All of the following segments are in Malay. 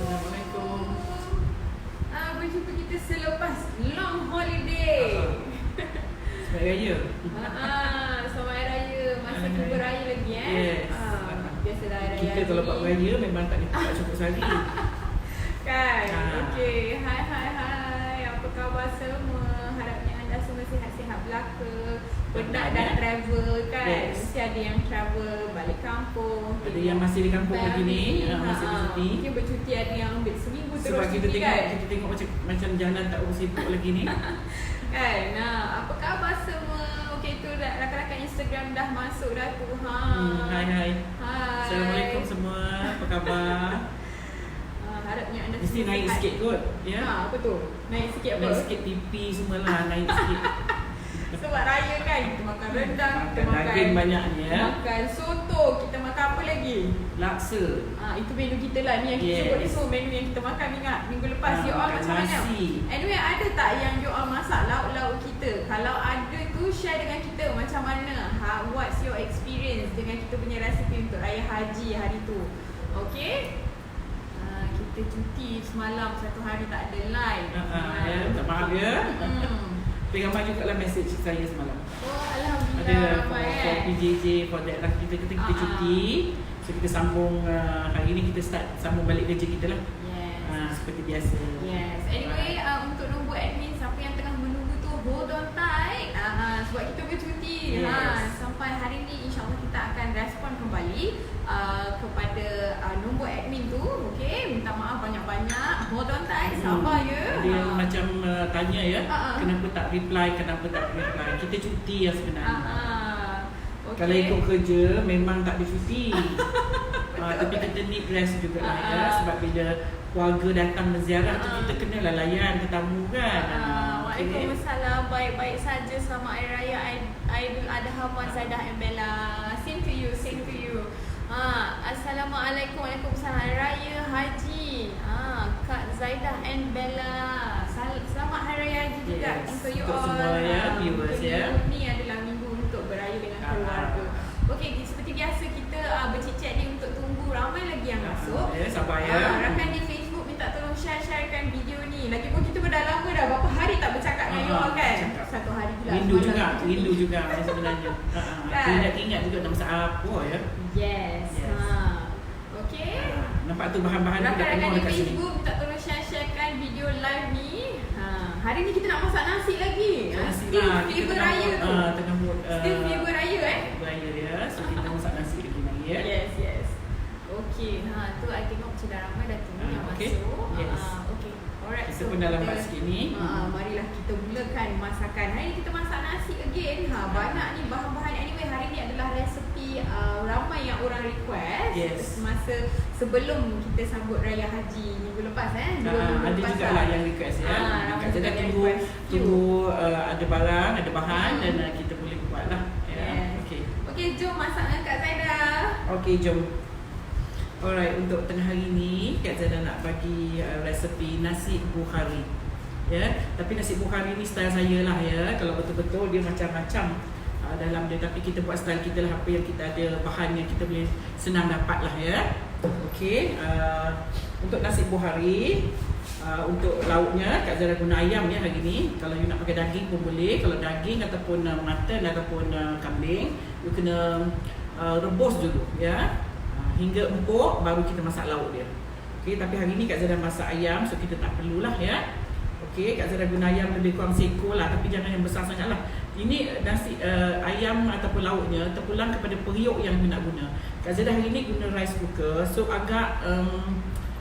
Assalamualaikum. Berjumpa kita selepas long holiday. Selamat Raya. Selamat Hari Raya. Masa tu beraya lagi Yes. Biasalah Hari Raya. Kita kalau buat raya memang tak cukup sehari. Kan? Okey. Hai. Apa khabar semua? Harapnya anda semua sihat-sihat belaka. Penat dah travel kan? Yes. Mesti ada yang travel balik kampung. Ada yang masih di kampung lagi ni, masih bercuti. Mungkin bercuti, ada yang ambil seminggu terus Sebab kita cuti tengok, kan? kita tengok macam jalan tak urus sibuk lagi ni. Kan? Apa khabar semua? Okey, tu rakan-rakan Instagram dah masuk dah tu. Hai. Hai. Assalamualaikum semua. Apa khabar? Harapnya anda Mesti semua naik sihat. sikit kot, ya. Apa tu? Naik sikit apa? Naik sikit pipi semualah, naik sikit. Sebab raya kan, kita makan rendang, kita Makan daging banyaknya. makan soto, kita makan apa lagi? Laksa. Itu menu kita lah ni yang kita sebut ni. So menu yang kita makan ingat minggu lepas. You all makan macam mana? nasi. Anyway, ada tak yang you all masak lauk-lauk kita? Kalau ada tu, share dengan kita macam mana. What's your experience dengan kita punya resipi untuk Raya Haji hari tu? Okay? Kita cuti semalam, satu hari tak ada live. Tak maaf ya. Tapi ramai juga lah mesej saya semalam. Alhamdulillah. Ada for PJJ, for that lah. Kita cuti. So kita sambung hari ni kita start sambung balik kerja kita lah. Yes. Seperti biasa. Yes. Anyway, untuk nombor admin, siapa yang tengah menunggu tu, hold on tight. Sebab kita bercuti. Yes. Sampai hari ni insyaAllah kita akan respon kembali kepada nombor admin tu. Okay, minta maaf banyak-banyak. Hold on tight, sabar ya. Ada yang macam tanya ya, kenapa tak reply. Kita cuti ya sebenarnya. Okay. Kalau ikut kerja memang tak ada cuti. Tapi kita need rest jugalah ya. Sebab bila keluarga datang berziarah tu kita kenalah layan tetamu kan. Waalaikumsalam. Baik-baik saja. Selamat Hari Raya Aidil Adha Puan Zaidah and Bella. Same to you. Assalamualaikum. Waalaikumsalam. Hari Raya Haji. Kak Zaidah and Bella. Selamat Hari Raya Haji juga untuk you all. Semua ya, viewers ya. Minggu ni adalah minggu untuk beraya dengan keluarga. Okey, seperti biasa kita bercicit ni untuk tunggu ramai lagi yang masuk. Sabar ya. Rakan di Facebook minta tolong sharekan video ni. Lagipun kita dah lama dah berapa hari tak bercakap dengan you all kan? Satu hari pula. Rindu juga sebenarnya. Kita ingat juga nak masak apa ya. Yes. Okey. Nampak tu bahan-bahan dah rakan-rakan penuh di dekat sini. Facebook minta tolong sharekan video live ni. Hari ni kita nak masak nasi lagi. Still flavor raya tu. Tengah buat Still flavor raya raya ya. So kita masak nasi lagi ya. Yes. Okey. Tu I tengok macam dah ramai dah tunggu yang masuk. Yes. Okey. Alright. Kita pun dah lambat sikit ni. Marilah kita mulakan masakan. Hari ni kita masak nasi again. Banyak ni bahan-bahan. Anyway, hari ni adalah resepi ramai yang orang request. Yes. Masa sebelum kita sambut Raya Haji minggu lepas Ada juga lah yang request ya. Kita tunggu ada barang, ada bahan dan kita boleh buat lah. Okey, jom masak dengan Kak Zaidah. Okey, jom. Alright, untuk tengah hari ni Kak Zaidah nak bagi resepi nasi bukhari. Ya, tapi nasi bukhari ni style saya lah ya. Kalau betul-betul dia macam-macam dalam dia, tapi kita buat style kita lah, apa yang kita ada, bahan yang kita boleh senang dapat lah ya. Okey, untuk nasi bukhari, untuk lauknya Kak Zaidah guna ayam ya hari ni. Kalau you nak pakai daging pun boleh. Kalau daging ataupun mutton ataupun kambing, you kena rebus dulu ya. Hingga empuk baru kita masak lauk dia. Okey, tapi hari ni Kak Zaidah masak ayam, so kita tak perlulah ya. Okey, Kak Zaidah guna ayam lebih kurang seekor lah, tapi jangan yang besar sangat lah. Ini nasi ayam ataupun lauknya terpulang kepada periuk yang you nak guna. Kak Zaidah hari ni guna rice cooker, so agak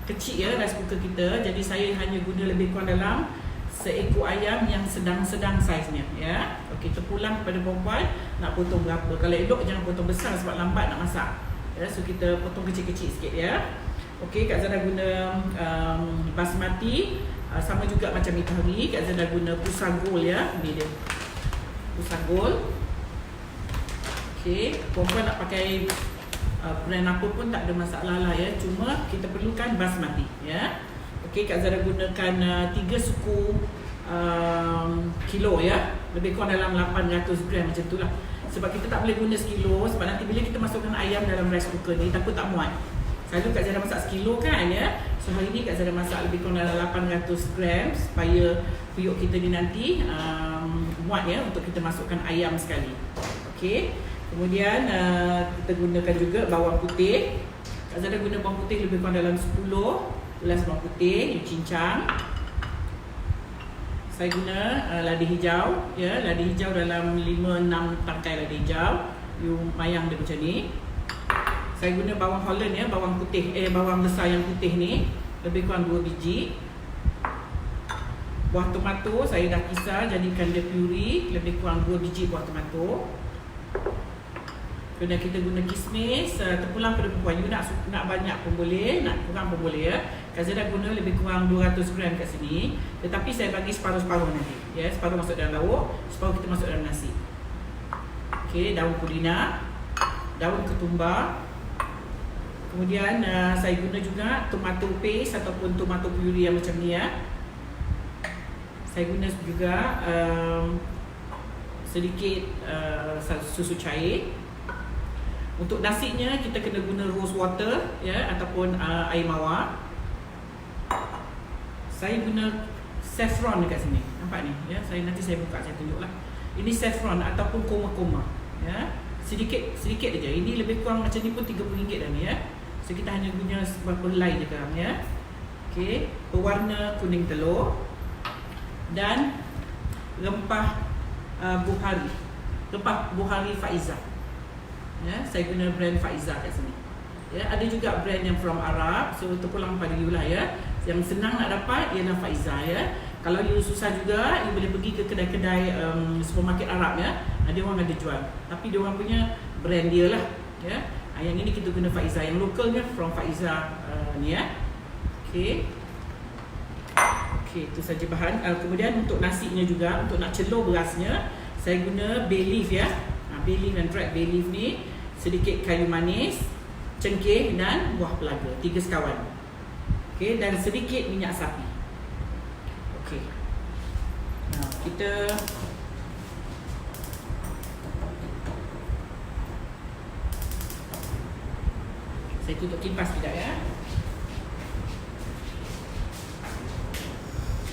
kecil ya rice cooker kita. Jadi saya hanya guna lebih kurang dalam seekor ayam yang sedang-sedang saiznya ya. Okey, terpulang kepada perempuan nak potong berapa. Kalau elok jangan potong besar sebab lambat nak masak. Ya, so kita potong kecil-kecil sikit ya. Okey, Kak Zaidah guna basmati, sama juga macam itu hari. Kak Zaidah guna pusar gold ya. Ini dia. Pusar gold. Okey, perempuan nak pakai brand apa pun tak ada masalah lah ya. Cuma kita perlukan basmati ya. Okey, Kak Zaidah gunakan 3 suku kilo ya. Lebih kurang dalam 800 gram macam tu lah. Sebab kita tak boleh guna sekilo. Sebab nanti bila kita masukkan ayam dalam rice cooker ni, takut tak muat. Selalu Kak Zaidah masak sekilo kan ya. So hari ni Kak Zara masak lebih kurang dalam 800 gram supaya periuk kita ni nanti muat ya untuk kita masukkan ayam sekali. Okey. Kemudian kita gunakan juga bawang putih. Kak Zara guna bawang putih lebih kurang dalam 10 gelas bawang putih, you cincang. Saya guna lada hijau, ya, lada hijau dalam 5-6 tangkai lada hijau. You mayang dia macam ni. Saya guna bawang Holland ya, bawang putih, bawang besar yang putih ni lebih kurang 2 biji. Buah tomato saya dah kisar jadikan dia puri, lebih kurang 2 biji buah tomato. Kemudian kita guna kismis, terpulang pada perempuan. You nak banyak pun boleh, nak kurang pun boleh ya. Kak Zara guna lebih kurang 200 gram kat sini. Tetapi saya bagi separuh-separuh nanti. Ya, separuh masuk dalam lauk, separuh kita masuk dalam nasi. Okey, daun purina, daun ketumbar. Kemudian saya guna juga tomato paste ataupun tomato puree yang macam ni ya. Saya guna juga sedikit susu cair. Untuk nasinya kita kena guna rose water ya ataupun air mawar. Saya guna saffron dekat sini. Nampak ni ya. Nanti saya buka saya tunjuklah. Ini saffron ataupun koma-koma ya. Sedikit aja. Ini lebih kurang macam ni pun RM30 dah ni ya. So kita hanya guna beberapa helai je garam ya. Okey, pewarna kuning telur dan rempah buhari. Rempah buhari Faiza. Ya, saya guna brand Faiza kat sini. Ya, ada juga brand yang from Arab. So terpulang pada you lah ya. Yang senang nak dapat ialah Faiza ya. Kalau you susah juga, you boleh pergi ke kedai-kedai supermarket Arab ya. Dia orang ada jual. Tapi dia orang punya brand dia lah ya. Yang ini kita guna Faiza, yang lokalnya from Faiza ni ya. Okey. Okey, itu saja bahan. Kemudian untuk nasinya juga, untuk nak celur berasnya, saya guna bay leaf ya. Bay leaf dan dried bay leaf ni, sedikit kayu manis, cengkeh dan buah pelaga, 3 sekawan. Okey, dan sedikit minyak sapi. Okey. Nah, kita saya tutup kipas sekejap ya.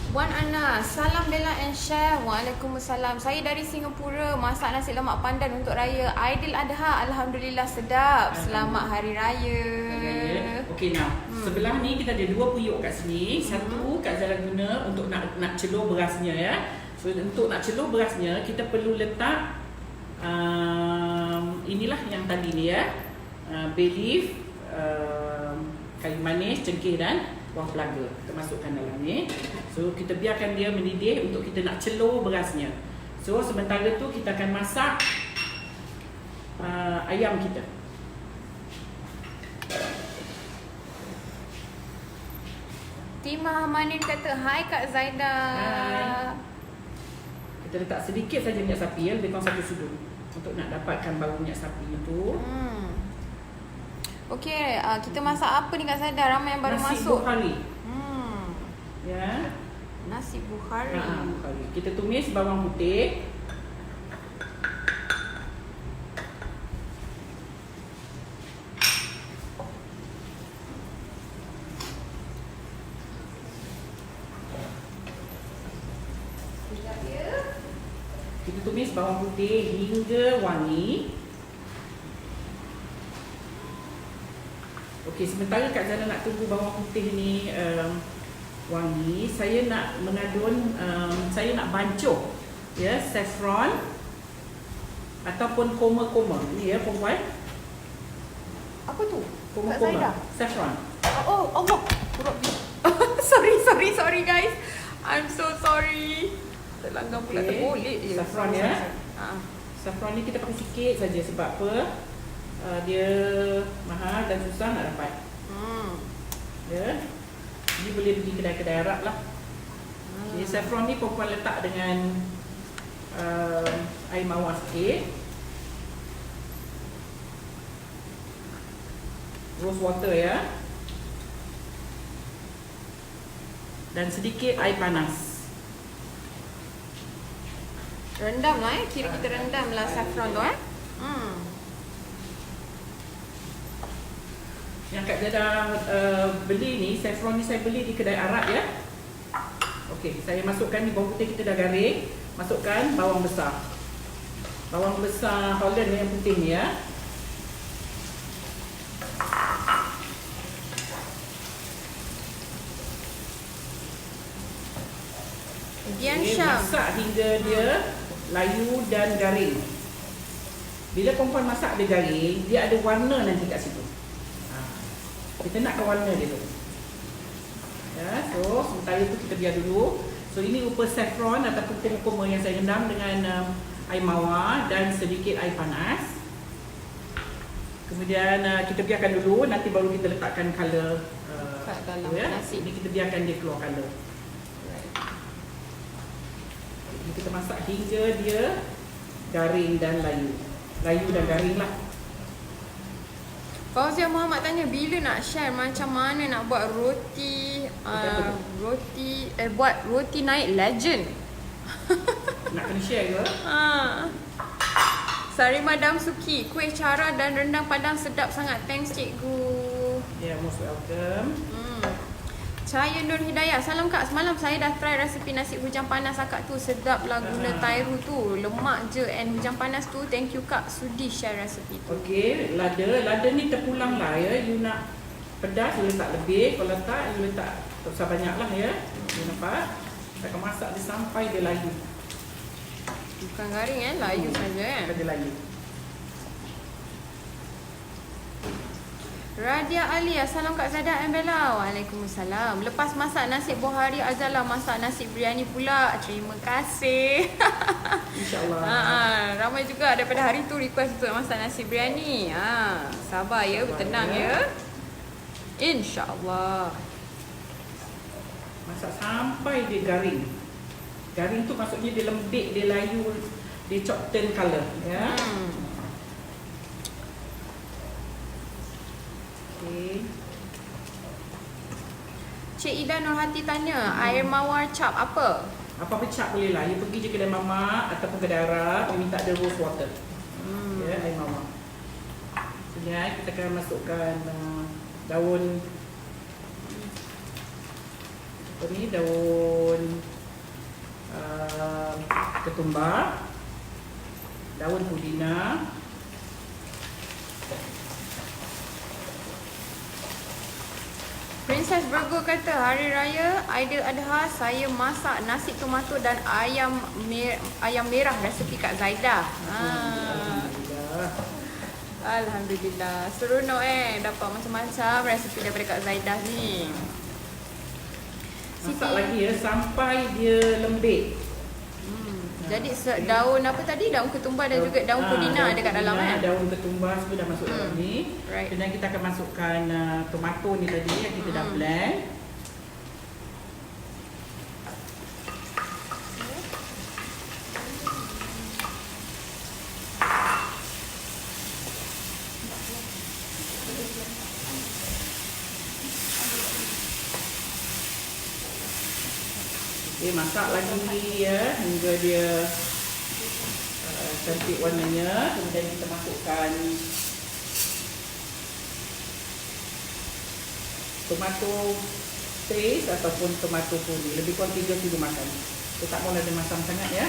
Wan Ana, salam Bella and share. Waalaikumsalam. Saya dari Singapura, masak nasi lemak pandan untuk raya Aidiladha. Alhamdulillah sedap. Selamat Hari Raya. Okey, nah, sebelah ni kita ada 2 periuk kat sini. Satu Kak Zara guna untuk nak celur berasnya ya. So untuk nak celur berasnya kita perlu letak inilah yang tadi ni ya. Bay leaf, kayu manis, cengkeh dan buah pelaga kita masukkan dalam ni. So kita biarkan dia mendidih untuk kita nak celur berasnya. So sementara tu kita akan masak ayam kita. Tima Manin kata, hai Kak Zaida. Hai. Kita letak sedikit saja minyak sapi ya, lebih kurang 1 sudu untuk nak dapatkan bau minyak sapi itu. Okey, kita masak apa ni Kak Zaida? Ramai yang baru nasi masuk. Bukhari. Ya. Nasi Bukhari. Bukhari. Kita tumis bawang putih. Kita tumis bawang putih hingga wangi. Okey, sementara Kak Zara nak tunggu bawang putih ni wangi, saya nak mengadun, saya nak bancuh ya saffron ataupun koma-koma. Ni ya perempuan. Apa tu? Koma-koma. Saffron. Oh, Allah. sorry guys. I'm so sorry. Terlanggar pula terboleh je. Saffron ya. Saffron ni kita pakai sikit saja sebab apa? Dia mahal dan susah nak dapat. Ya. Ni boleh pergi kedai-kedai Arab lah. Okay, saffron ni perempuan letak dengan air mawar sikit. Rose water ya. Dan sedikit air panas. Rendam lah kira kita rendam lah saffron tu Yang Kak Zada beli ni, saffron ni saya beli di kedai Arab ya. Okey, saya masukkan ni bawang putih kita dah garing. Masukkan bawang besar. Bawang besar Holland ni yang penting ni ya. Dian Okey, Syam. masak hingga dia layu dan garing. Bila perempuan masak dia garing, dia ada warna nanti kat situ. Kita nakkan warna dia tu. Ya, so sementara tu kita biar dulu. So ini rupa saffron ataupun kurkuma yang saya rendam dengan air mawar dan sedikit air panas. Kemudian kita biarkan dulu, nanti baru kita letakkan color Kat dalam ya. nasi. Ini kita biarkan dia keluar color. Jadi kita masak hingga dia garing dan layu. Layu dan garing lah. Fauzia Muhammad tanya bila nak share macam mana nak buat roti buat roti naik legend. Nak kena share ke? Sarima Damsuki, kuih cara dan rendang Padang sedap sangat. Thanks cikgu. Yeah, most welcome. Cahaya Nur Hidayat, salam Kak. Semalam saya dah try resipi nasi hujang panas akak tu. Sedap lah guna tairu tu. Lemak je and hujang panas tu. Thank you Kak sudi share resipi tu. Okey, lada ni terpulang lah ya. You nak pedas, you letak lebih. Kalau tak, you letak tak usah banyak lah ya. You nampak? Kita akan masak dia sampai dia layu. Bukan garing layu saja Sampai dia layu. Radia Ali, Assalamualaikum Kak Zada and Bella. Waalaikumsalam. Lepas masak nasi buah hari, Azala masak nasi biryani pula. Terima kasih. InsyaAllah. Ramai juga daripada hari tu request untuk masak nasi biryani. Sabar ya, bertenang ya. InsyaAllah. Masak sampai dia garing. Garing tu maksudnya dia lembik, dia layu, dia turn color ya. Okay. Cik Ida Nurhati tanya, air mawar cap apa? Apa-apa cap boleh lah. You pergi je kedai mamak ataupun kedai Arab, you minta ada rose water. Ya, air mawar. Kemudian kita akan masukkan daun apa ni, daun ketumbar, daun pudina. Princess Virgo kata, hari raya Aidiladha saya masak nasi tomato dan ayam merah resepi Kak Zaidah. Alhamdulillah. Seronok dapat macam-macam resepi daripada Kak Zaidah ni. Masak lagi ya sampai dia lembik. Jadi daun apa tadi? Daun ketumbar dan juga daun pudina ada kat dalam Daun ketumbar semua dah masuk dalam ni. Right. Kemudian kita akan masukkan tomato ni tadi yang kita dah blend. Okay, masak lagi ya hingga dia cantik warnanya. Kemudian kita masukkan tomato paste ataupun tomato puri. Lebih kurang 3 kilo makan. Kita tak boleh ada masam sangat ya.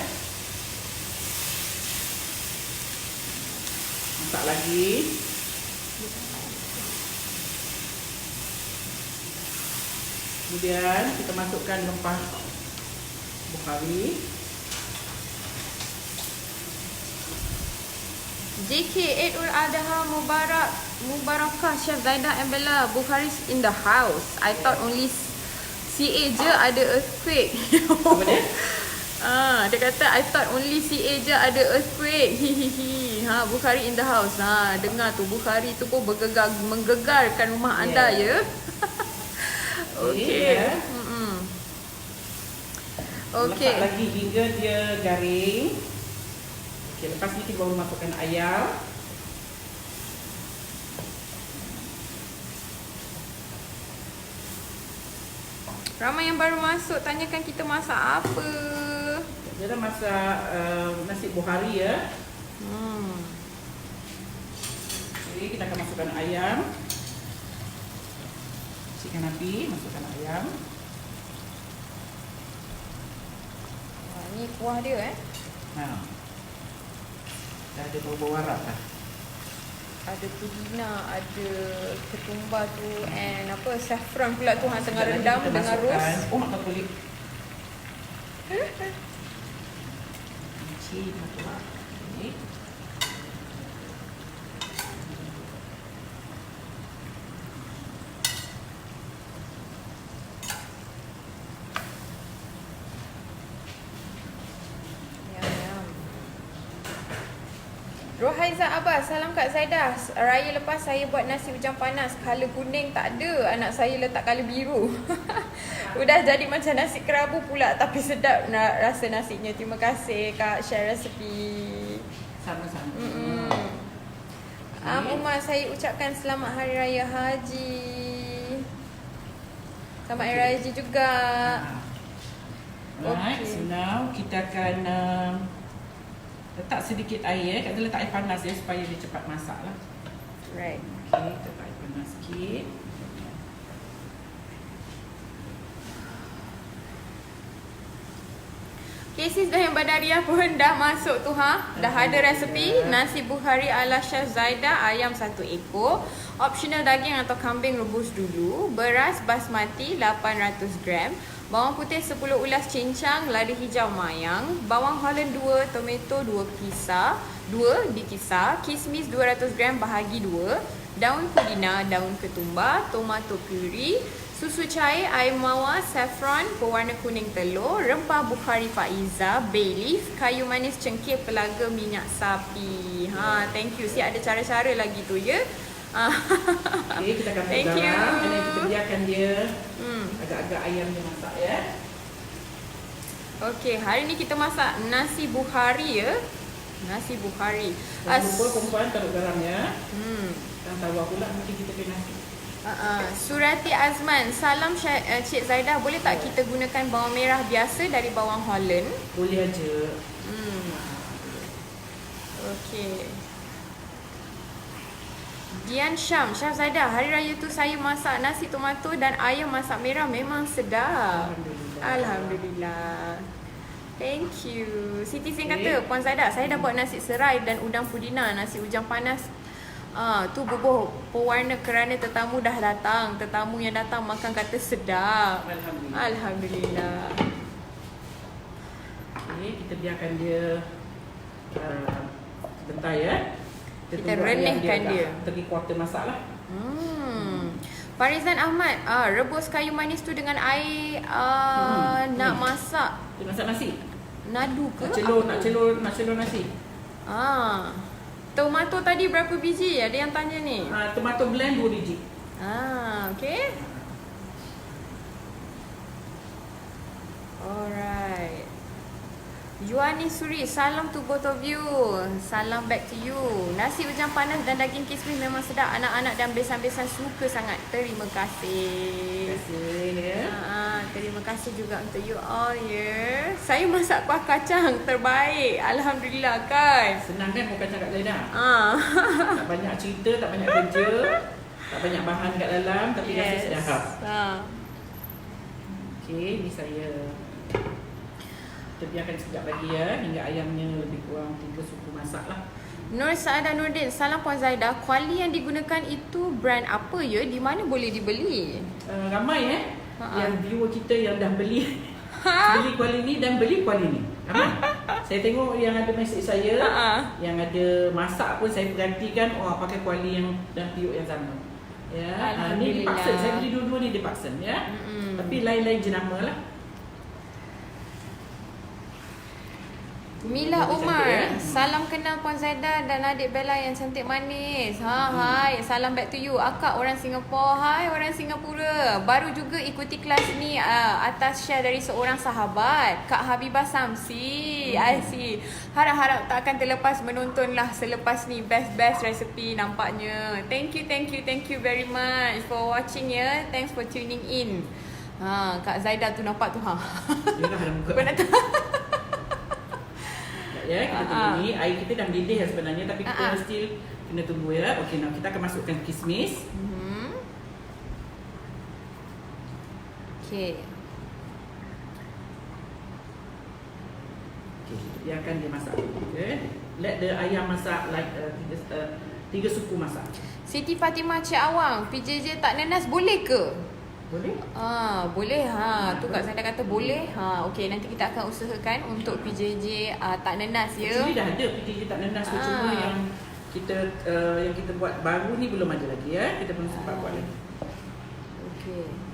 Masak lagi. Kemudian kita masukkan rempah Bukhari. JK Eidul Adha Mubarakah Chef Zaidah and Bella. Bukhari's in the house. I thought only CA je ada earthquake. Apa dia? Dia kata I thought only CA je ada earthquake. Hihihi. Bukhari in the house. Dengar tu, Bukhari tu pun menggegarkan rumah anda ya. Okey. Okey. Letak lagi hingga dia garing. Okey, lepas ni kita baru masukkan ayam. Ramai yang baru masuk tanyakan kita masak apa. Dia dah masak nasi buhari ya. Jadi kita akan masukkan ayam. Kecilkan api, masukkan ayam. Wah, ni kuah dia Dah ada bau-bau Arab dah. Ada pudina, ada ketumbar tu, and apa, saffron pula tu hang tengah rendam Kita dengan masukkan, ros. makan kulit. Kecil masukkan. Okay. Rohaiza Abbas, salam Kak Zaidah. Raya lepas saya buat nasi hujan panas. Kala kuning tak ada, anak saya letak kala biru. Udah jadi macam nasi kerabu pula, tapi sedap rasa nasinya. Terima kasih Kak share resepi. Sama-sama. Umar, saya ucapkan selamat Hari Raya Haji. Selamat Hari Raya Haji juga. Right, so now kita akan letak sedikit air. Kita letak air panas ya, supaya dia cepat masak lah. Right. Okay, kita letak air panas sikit. Kesis dah yang Badariah pun dah masuk tu Dah ada resepi nasi Bukhari ala Chef Zaidah, ayam 1 ekor, optional daging atau kambing rebus dulu, beras basmati 800 gram, bawang putih 10 ulas cincang, lada hijau mayang, bawang holland 2, tomato 2 dikisar, kismis 200 gram bahagi 2, daun pudina, daun ketumbar, tomato puri, susu cair, air mawar, saffron, pewarna kuning telur, rempah Bukhari Faiza, bay leaf, kayu manis cengkeh, pelaga minyak sapi. Thank you. Si ada cara-cara lagi tu ya. Okay, kita akan Thank you. garam dan kita biarkan dia agak-agak ayam dia masak ya. Okay, hari ni kita masak nasi Bukhari ya. Nasi Bukhari. Jangan lupa perempuan taruh garam ya. Dan tawar pula nanti kita kena nasi. Surati Azman, salam Cik Zaidah, boleh tak kita gunakan bawang merah biasa dari bawang Holland? Boleh aja. Okey. Dian Syam, Chef Zaidah, hari raya tu saya masak nasi tomato dan ayam masak merah memang sedap. Alhamdulillah. Thank you. Siti Singh kata, Puan Zaidah, saya dah buat nasi serai dan udang pudina, nasi hujan panas. Tu bubuh pewarna kerana tetamu dah datang. Tetamu yang datang makan kata sedap. Alhamdulillah. Okay, kita biarkan dia sebentar ya. Kita renihkan dia. 3/4 masak lah. Farizan Ahmad, rebus kayu manis tu dengan air nak masak. Dia masak nasi. Nadu ke? Nak celur nasi. Tomato tadi berapa biji? Ada yang tanya ni. Tomato blend 2 biji. Okay. Alright. Yuani Suri, salam to both of you. Salam back to you. Nasi hujan panas dan daging kismis memang sedap. Anak-anak dan besan-besan suka sangat. Terima kasih. Terima kasih juga untuk you all ya. Saya masak kuah kacang terbaik. Alhamdulillah kan. Senang kan kuah kacang Kak Zaidah? Tak banyak cerita, tak banyak kerja, tak banyak bahan kat dalam, tapi rasa sedap. Okay, ni saya kita biarkan sekejap lagi ya, hingga ayamnya lebih kurang 3 suku masak lah. Nur Saadah Nurdin, salam Puan Zaidah. Kuali yang digunakan itu brand apa ya? Di mana boleh dibeli? Ramai yang viewer kita yang dah beli beli kuali ni dan beli kuali ni. Ramai. Saya tengok yang ada mesej saya, yang ada masak pun saya perhatikan, pakai kuali yang dah tiup yang sama. Ya, ni dipaksa. Saya beli dua-dua ni dipaksa ya. Tapi lain-lain jenama lah. Mila Umar, salam kenal Puan Zaidah dan adik Bella yang cantik manis. Hai, salam back to you. Akak orang Singapura. Hai orang Singapura. Baru juga ikuti kelas ni atas share dari seorang sahabat, Kak Habibah Samsi. I see. Harap-harap tak akan terlepas menonton lah selepas ni. Best recipe nampaknya. Thank you very much for watching ya. Thanks for tuning in. Kak Zaidah tu nampak tu Yalah, ada muka. Benar tak? Ya, kita tunggu ni. Air kita dah mendidih sebenarnya, tapi kita still kena tunggu ya. Okey, now kita akan masukkan kismis. Okey. Okay, biarkan dia masak. Okay. Let the ayam masak like 3 suku masak. Siti Fatimah Cik Awang, PJJ tak nenas boleh ke? Boleh? Boleh. Tu Kak Zaida kata boleh. Okey, nanti kita akan usahakan untuk PJJ tak nenas ya. Actually dah ada PJJ tak nenas tu, cuma yang kita buat baru ni belum ada lagi ya. Kita belum sempat buat lagi. Okey.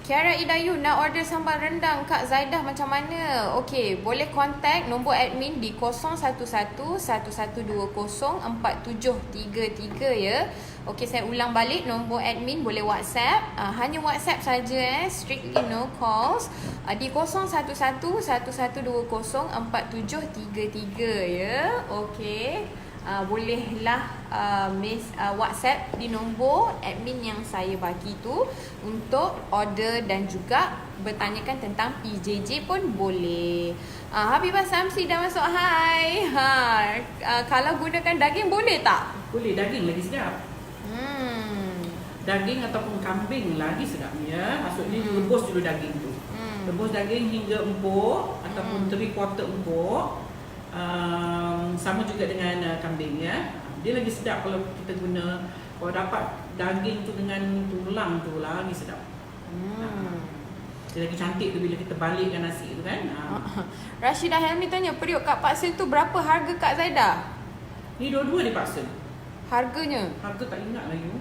Kiara Idayu nak order sambal rendang Kak Zaidah macam mana? Okey, boleh contact nombor admin di 0111204733 ya. Okey, saya ulang balik nombor admin, boleh WhatsApp. Hanya WhatsApp saja strictly no calls. Di 0111204733 ya. Okey. Bolehlah WhatsApp di nombor admin yang saya bagi tu untuk order dan juga bertanyakan tentang PJJ pun boleh. Habibah Samsi dah masuk. Hai. Kalau gunakan daging boleh tak? Boleh, daging lagi sedap. Daging ataupun kambing lagi sedap ya. Maksudnya rebus dulu daging tu. Rebus daging hingga empuk ataupun 3/4 empuk. Sama juga dengan kambing ya. Dia lagi sedap kalau kita guna, kalau dapat daging tu dengan tulang tu lagi sedap. Dia lagi cantik tu bila kita balikkan nasi tu kan. Rashidah Helmi tanya, periuk Kak Pak Sil tu berapa harga Kak Zaidah? Ni dua-dua dipaksa. Harganya? Harga tak ingat lah you.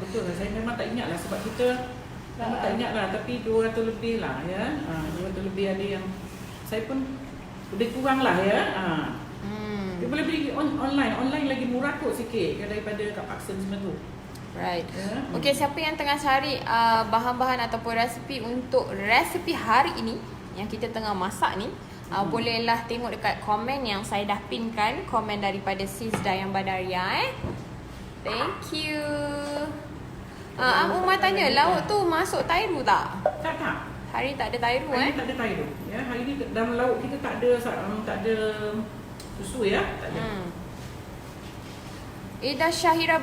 Betul lah, saya memang tak ingat lah sebab kita memang tak ingat lah, tapi 200 lebih lah ya. 200 lebih ada yang saya pun lebih kurang lah ya. Dia boleh beli online lagi murah kot sikit daripada kat Paksen semua tu. Right. Yeah. Okey, siapa yang tengah cari bahan-bahan ataupun resipi untuk resipi hari ini yang kita tengah masak ni, bolehlah tengok dekat komen yang saya dah pinkan, komen daripada Sis Dayang Badaria Thank you. Umar tanya, lauk tu masuk tairu tak? Tak. Hari tak ada tairu Hari ni tak ada tairu. Ya, hari ni dalam lauk kita tak ada susu ya, tak ada. Ida Syahira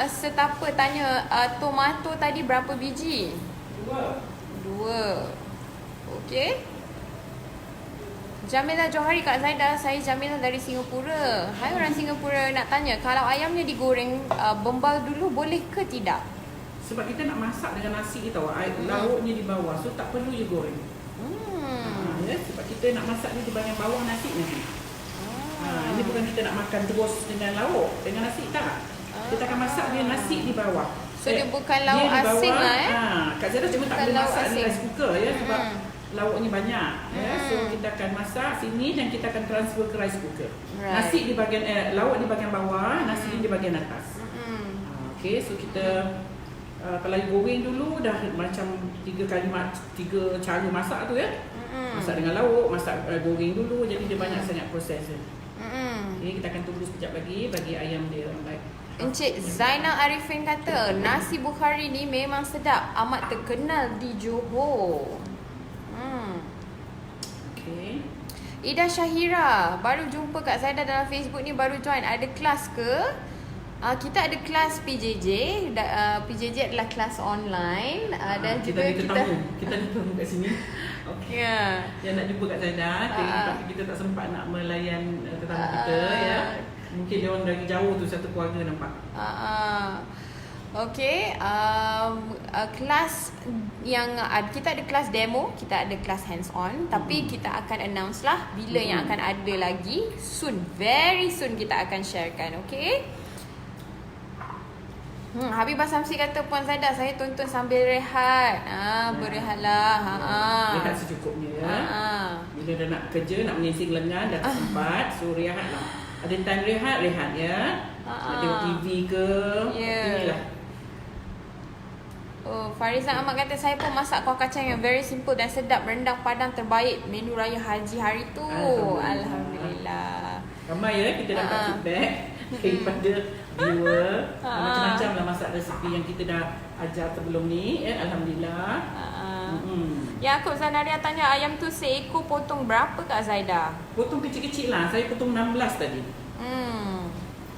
Setapa tanya, tomato tadi berapa biji? 2. Okey. Jamilah Johari, Kak Zaidah, saya Jamilah dari Singapura. Hai orang Singapura, nak tanya, kalau ayamnya digoreng bembal dulu boleh ke tidak? Sebab kita nak masak dengan nasi kita, lauknya di bawah, so tak perlu je goreng. Ya, sebab kita nak masak ni di bahagian bawah nasi nanti. Ini bukan kita nak makan terus dengan lauk, dengan nasi tak. Kita akan masak dia nasi di bawah. So dia bukan lauk asing lah Kak Zara cuma tak boleh masak di rice cooker ya, sebab lauknya banyak ya. So kita akan masak sini dan kita akan transfer ke rice cooker. Nasi di bahagian lauk di bahagian bawah, nasi di bahagian atas. Okey, so kita kalau goreng dulu dah macam 3 cara masak tu ya. Masak dengan lauk, masak goreng dulu, jadi dia banyak sangat proses dia. Okay, kita akan tunggu sekejap lagi bagi ayam dia baik. Encik Zainal Arifin kata, nasi Bukhari ni memang sedap, amat terkenal di Johor. Okay. Ida Syahira, baru jumpa Kak Zaidah dalam Facebook ni, baru join. Ada kelas ke? Kita ada kelas PJJ. PJJ adalah kelas online dan kita juga kita tamu kat sini. Okey. Yeah. Yang nak jumpa Kak Zaidah, tapi kita tak sempat nak melayan tetamu kita ya. Mungkin dia orang dari jauh tu, satu keluarga nampak. Okey, kelas yang kita ada kelas demo, kita ada kelas hands on, tapi kita akan announce lah bila yang akan ada lagi soon, very soon kita akan sharekan. Okey. Habibah Samsi kata, Puan Zaidah, saya tonton sambil rehat. Berehatlah. Rehat secukupnya ya. Bila dah nak kerja, nak menyingsing lengan, dah tak sempat, so rehatlah. Ada time rehat ya. Nak tengok TV ke, inilah. Farizan Ahmad kata, saya pun masak kuah kacang yang very simple dan sedap. Rendang Padang terbaik menu raya haji hari tu. Alhamdulillah. Ramai ya kita dapat feedback daripada viewer. Macam-macam lah masak resipi yang kita dah ajar sebelum ni. Alhamdulillah. Yaakob Zanaria tanya, ayam tu seekor potong berapa Kak Zaidah? Potong kecil-kecil lah. Saya potong 16 tadi.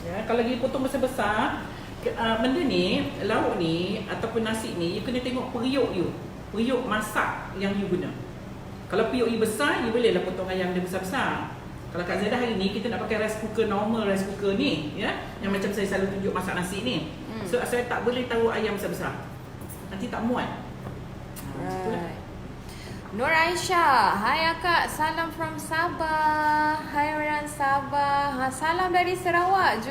Ya, kalau lagi potong besar-besar, benda ni, lauk ni ataupun nasi ni, you kena tengok periuk you. Periuk masak yang you guna. Kalau periuk you besar, you bolehlah potong ayam dia besar-besar. Kalau Kak Zaidah hari ni kita nak pakai rice cooker, normal rice cooker ni, ya, yang macam saya selalu tunjuk masak nasi ni. So saya tak boleh taruh ayam besar-besar. Nanti tak muat. Right. Nur Aisyah, hai akak, salam from Sabah. Hai orang Sabah. Salam dari Sarawak.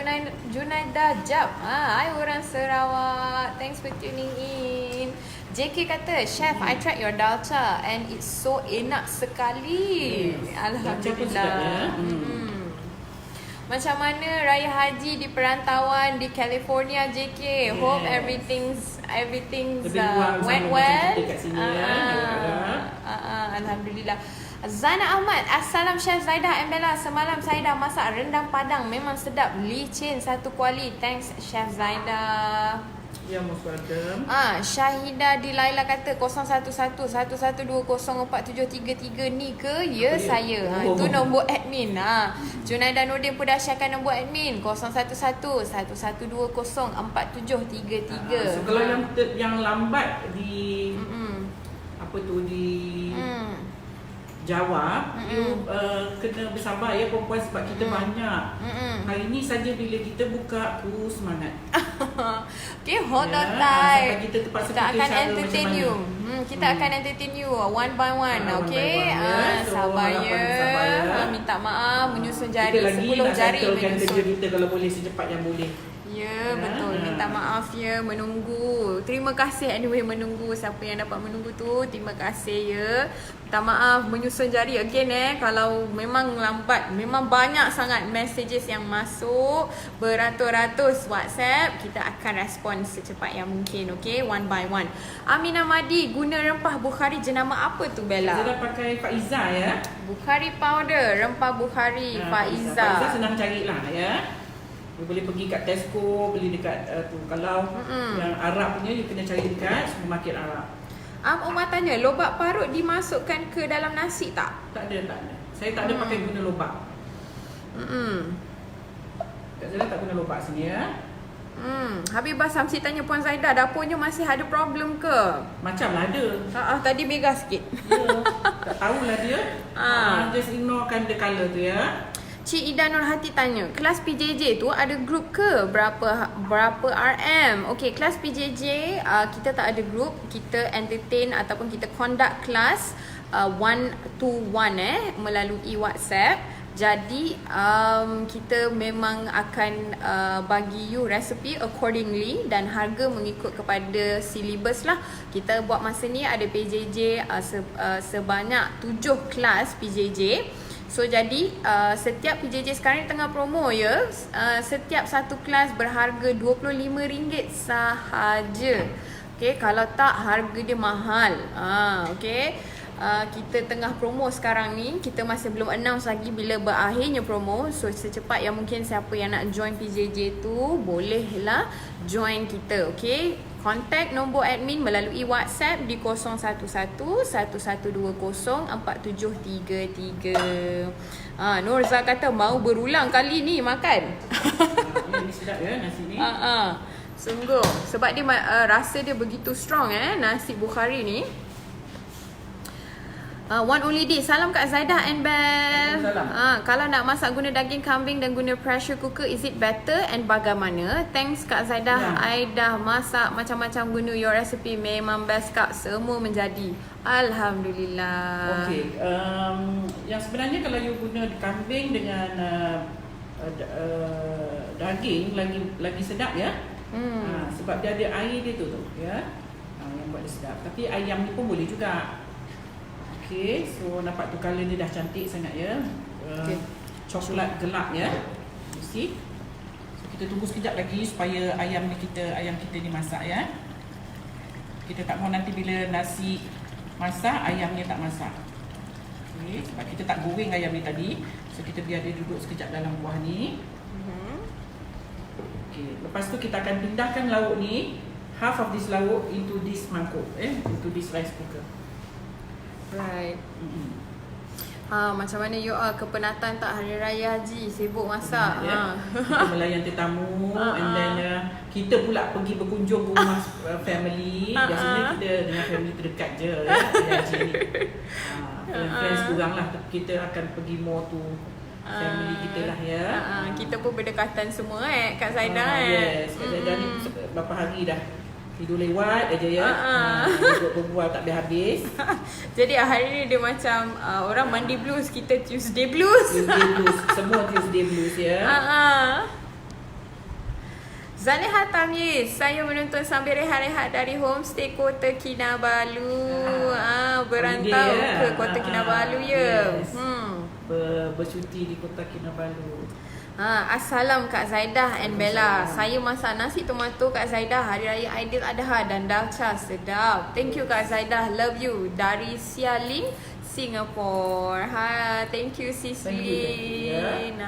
Junaida Jab. Hai orang Sarawak. Thanks for tuning in. JK kata, Chef, I tried your dalcha and it's so enak sekali. Yes. Alhamdulillah. Macam mana Raya Haji di perantauan di California, JK? Hope everything's went well. Alhamdulillah. Zaina Ahmad, Assalam Chef Zaidah and Bella. Semalam saya dah masak rendang Padang, memang sedap, licin, satu kuali. Thanks Chef Zaidah. Ya, most welcome. Syahida di Laila kata 0111120473 ni ke? Ya, saya. Itu nombor admin. Junaida Nordin pun dah syaratkan nombor admin 0111120473. So kalau yang lambat di apa tu di jawab, you kena bersabar ya perempuan, sebab kita banyak. Hari ni saja bila kita buka, aku semangat. Okay, hold on tight. Kita akan entertain you. Kita akan entertain you one by one. Okay, sabar ya. Minta maaf, menyusun jari, 10 jari menyusun. Kerja kita kalau boleh secepat yang boleh. Ya, betul. Minta maaf ya, menunggu. Terima kasih anyway menunggu. Siapa yang dapat menunggu tu, terima kasih ya. Minta maaf menyusun jari again kalau memang lambat. Memang banyak sangat messages yang masuk, beratus-ratus WhatsApp. Kita akan respon secepat yang mungkin, okay? One by one. Aminah Madi, guna rempah Bukhari jenama apa tu Bella? Saya dah pakai Faiza ya. Bukhari powder, rempah Bukhari, Faiza. Faiza senang carilah ya. You boleh pergi kat Tesco, beli dekat tu. Kalau yang Arab punya, you kena cari dekat supermarket Arab. Umar tanya, lobak parut dimasukkan ke dalam nasi tak? Tak ada. Saya tak ada pakai guna lobak. Saya tak guna lobak sini ya. Habibah Samsi tanya Puan Zaidah, dapurnya masih ada problem ke? Macam lah ada. Tadi bega sikit. Ya, tak tahulah dia. Just ignorekan the colour tu ya. Cik Ida Nur Hati tanya, kelas PJJ tu ada grup ke? Berapa RM? Okey, kelas PJJ kita tak ada grup. Kita entertain ataupun kita conduct kelas one to one melalui WhatsApp. Jadi kita memang akan bagi you recipe accordingly dan harga mengikut kepada syllabus lah. Kita buat masa ni ada PJJ sebanyak 7 kelas PJJ. So jadi setiap PJJ sekarang tengah promo ya. Setiap satu kelas berharga RM25 sahaja. Okay, kalau tak harga dia mahal. Okay. Kita tengah promo sekarang ni. Kita masih belum announce lagi bila berakhirnya promo. So secepat yang mungkin siapa yang nak join PJJ tu, bolehlah join kita. Okay, contact nombor admin melalui WhatsApp di 0111120473. Nurza kata mau berulang kali ni makan. Ini sedap ya nasi ni. Sungguh, sebab dia rasa dia begitu strong nasi Bukhari ni. One only day. Salam Kak Zaidah and Bel. Kalau nak masak guna daging kambing dan guna pressure cooker, is it better and bagaimana? Thanks Kak Zaidah. I dah masak macam-macam guna your recipe. Memang best Kak. Semua menjadi. Alhamdulillah. Okay. Yang sebenarnya kalau you guna kambing dengan daging lagi sedap ya. Sebab dia ada air dia tu ya. Yang buat dia sedap. Tapi ayam ni pun boleh juga. Okay, so nampak tu colour dia dah cantik sangat ya. Coklat gelap ya. You see? So kita tunggu sekejap lagi supaya ayam kita ni masak ya. Kita tak mau nanti bila nasi masak, ayamnya tak masak. Okay, sebab kita tak goreng ayam ni tadi. So kita biar dia duduk sekejap dalam kuah ni. Okay, lepas tu kita akan pindahkan lauk ni, half of this lauk into this mangkuk into this rice cooker. Right. Macam mana you all kepenatan tak hari raya haji? Sibuk masak. Kita melayan tetamu and then kita pula pergi berkunjung ke rumah family. Biasanya kita dengan family terdekat je ya haji ni. Friends kurang lah, kita akan pergi more to family kita lah ya. Kita pun berdekatan semua Kak Zaidah Yes, Kak Zaidah ni berapa hari dah tidur lewat aja ya. Berbual tak habis. Jadi hari ni dia macam orang Monday blues, kita Tuesday blues. Tuesday blues, semua Tuesday blues ya. Zaliha Tamyiz, saya menonton sambil rehat-rehat dari homestay Kota Kinabalu. Berantau ke Kota Kinabalu ya. Yes. Bercuti di Kota Kinabalu. Assalam Kak Zaidah and Bella. Saya masak nasi tomato Kak Zaidah hari raya Aidiladha dan dalca sedap. Thank you Kak Zaidah, love you. Dari Sialing, Singapore. Thank you Sis Lin.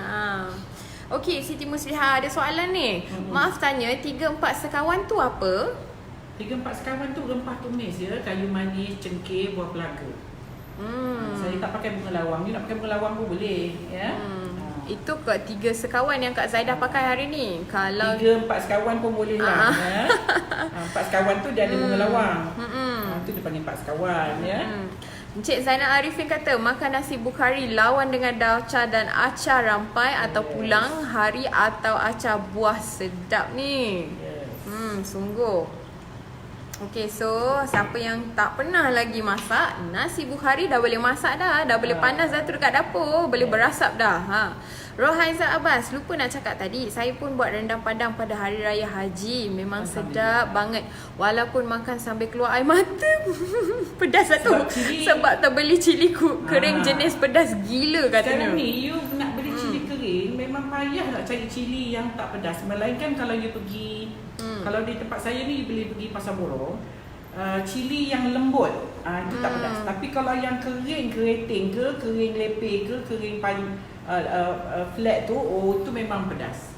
Okey, Siti Musliha ada soalan ni. Maaf tanya, 3-4 sekawan tu apa? 3-4 sekawan tu rempah tumis ya, kayu manis, cengkeh, buah pelaga. Saya tak pakai bunga lawang. You nak pakai bunga lawang pun boleh ya. Itu ke 3 sekawan yang Kak Zaidah pakai hari ni. Kalau 3-4 sekawan pun boleh lah ya. 4 sekawan tu dia ada bunga lawang. Itu dia panggil 4 sekawan ya. Encik Zainal Arifin kata makan nasi bukhari lawan dengan dalca dan acar rampai atau pulang hari atau acar buah sedap ni. Sungguh. Okay, so siapa yang tak pernah lagi masak nasi bukhari dah boleh masak dah. Dah boleh panas dah tu dekat dapur. Boleh berasap dah. Rohaiza Abbas, lupa nak cakap tadi, saya pun buat rendang padang pada hari raya haji. Memang sedap banget. Walaupun makan sambil keluar air mata. Pedas lah tu. Sebab tak beli cili kering jenis pedas gila katanya. Sekarang ni you nak beli cili kering, memang payah nak cari cili yang tak pedas. Melainkan kalau you pergi, kalau di tempat saya ni you boleh pergi Pasar Borong, cili yang lembut, itu tak pedas. Tapi kalau yang kering keriting ke, kering lepe ke, kering flat tu, tu memang pedas.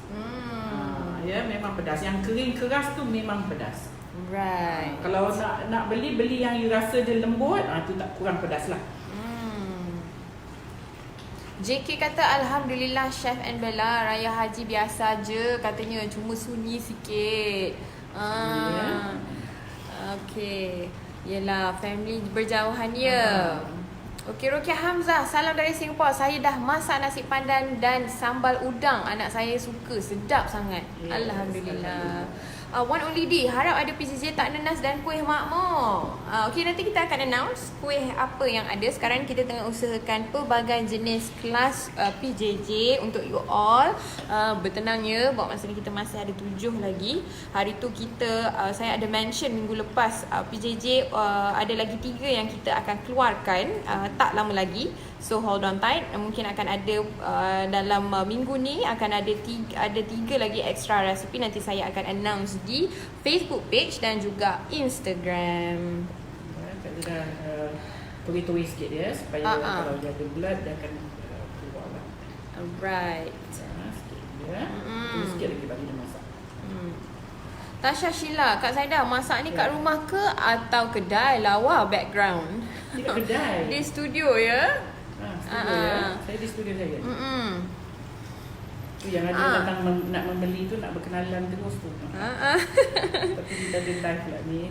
Ya, memang pedas. Yang kering keras tu memang pedas. Right. Kalau nak beli yang you rasa dia lembut, tu tak kurang pedas lah. JK kata Alhamdulillah Chef and Bella, raya haji biasa je katanya, cuma sunyi sikit. Okay. Yelah, family berjauhan ya. Okey, Rokia Hamzah, salam dari Singapura. Saya dah masak nasi pandan dan sambal udang. Anak saya suka, sedap sangat. Alhamdulillah. One Only D, harap ada PJJ tak nenas dan kuih makmur. Okey, nanti kita akan announce kuih apa yang ada. Sekarang kita tengah usahakan pelbagai jenis kelas PJJ untuk you all. Bertenang ya, buat masa ni kita masih ada 7 lagi. Hari tu kita, saya ada mention minggu lepas, PJJ ada lagi 3 yang kita akan keluarkan tak lama lagi. So hold on tight. Mungkin akan ada dalam minggu ni akan ada 3 lagi extra resipi. Nanti saya akan announce di Facebook page dan juga Instagram. Kita dah tulis sikit dia supaya kalau dia ada blood dia akan keluar lah. Alright. Sikit dia. Tulis sikit lagi bagi dia masak. Tasha Sheila, Kak Zaidah masak ni kat rumah ke atau kedai? Lawa background. Tidak kedai. Di studio ya. Studio ya. Saya di studio saya. Tu yang ada datang nak membeli tu nak berkenalan terus tu. Tapi kita ada live pula ni.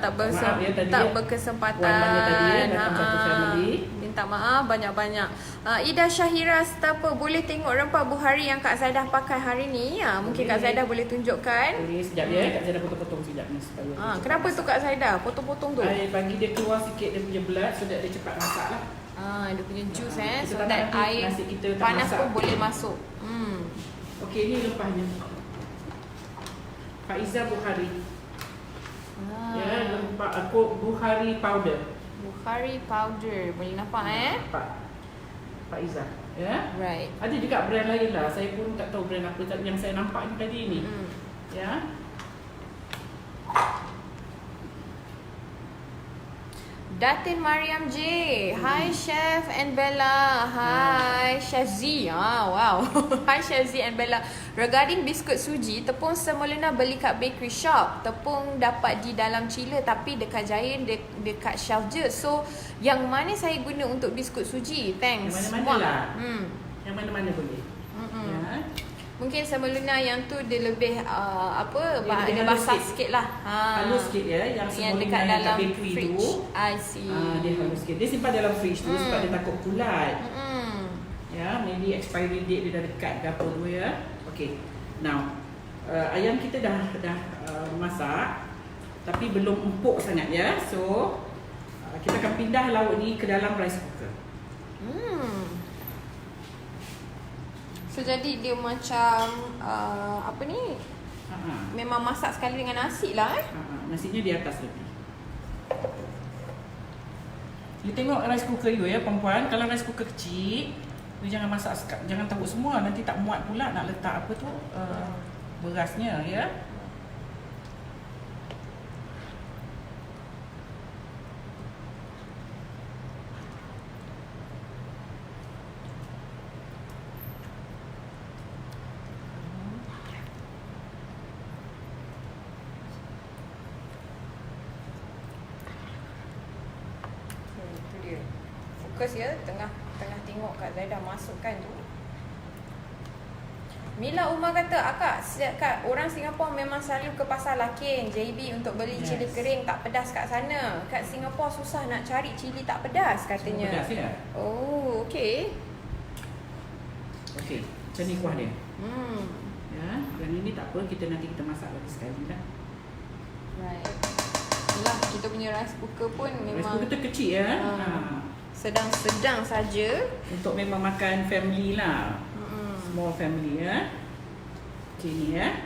Tak berkesempatan. Wan tadi datang satu family. Minta maaf banyak-banyak. Ida Syahira Stapa, boleh tengok rempah buhari yang Kak Zaidah pakai hari ni? Mungkin Kak Zaidah boleh tunjukkan. Boleh sekejap ya. Kak Zaidah potong-potong sekejap ni supaya. Kenapa tu Kak Zaidah potong-potong tu? Bagi dia keluar sikit dia punya blood so that dia cepat masak lah. Dia punya juice so that air panas pun boleh masuk. Okey, ni rempahnya. Faiza Bukhari. Ya, rempah Bukhari powder. Bukhari powder. Boleh nampak Faiza. Ya. Right. Ada juga brand lain lah. Saya pun tak tahu brand apa yang saya nampak ni tadi ni. Ya. Datin Mariam J. Hi Chef and Bella. Hi Chef Z. Wow. Hi Chef Z and Bella. Regarding biskut suji, tepung semulana beli kat bakery shop. Tepung dapat di dalam chiller tapi dekat Giant dekat shelf je. So, yang mana saya guna untuk biskut suji? Thanks. Yang mana-mana lah. Hmm. Yang mana-mana boleh. Ya. Mungkin semulana yang tu dia lebih Dia dia basah sikit lah. Halus sikit ya. Yang semulana dekat yang dalam kat bakery fridge. tu. I see. Dia halus sikit. Dia simpan dalam fridge tu sebab dia takut kulat. Ya, maybe expiry date dia dah dekat ke apa tu ya. Okay. Now, ayam kita dah masak tapi belum empuk sangat ya. So, kita akan pindah lauk ni ke dalam rice cooker. So jadi dia macam apa ni? Memang masak sekali dengan nasi lah Nasinya di atas lagi. You tengok rice cooker you ya perempuan. Kalau rice cooker kecil, you jangan masak, jangan taruh semua. Nanti tak muat pula nak letak apa tu berasnya ya. Fokus ya, tengah tengok Kak Zaidah masukkan tu. Mila Umar kata, akak kat orang Singapura memang selalu ke pasar Lakin, JB untuk beli cili kering tak pedas kat sana. Kat Singapura susah nak cari cili tak pedas katanya. Pedas ya? Oh, okey. Okey, macam ni kuah dia. Ya, yang ini tak apa, kita masak lagi sekali lah. Right. Itulah kita punya rice cooker pun memang rice cooker tu kecil ya. Sedang-sedang saja untuk memang makan family lah. Small family ya. Okey ni ya.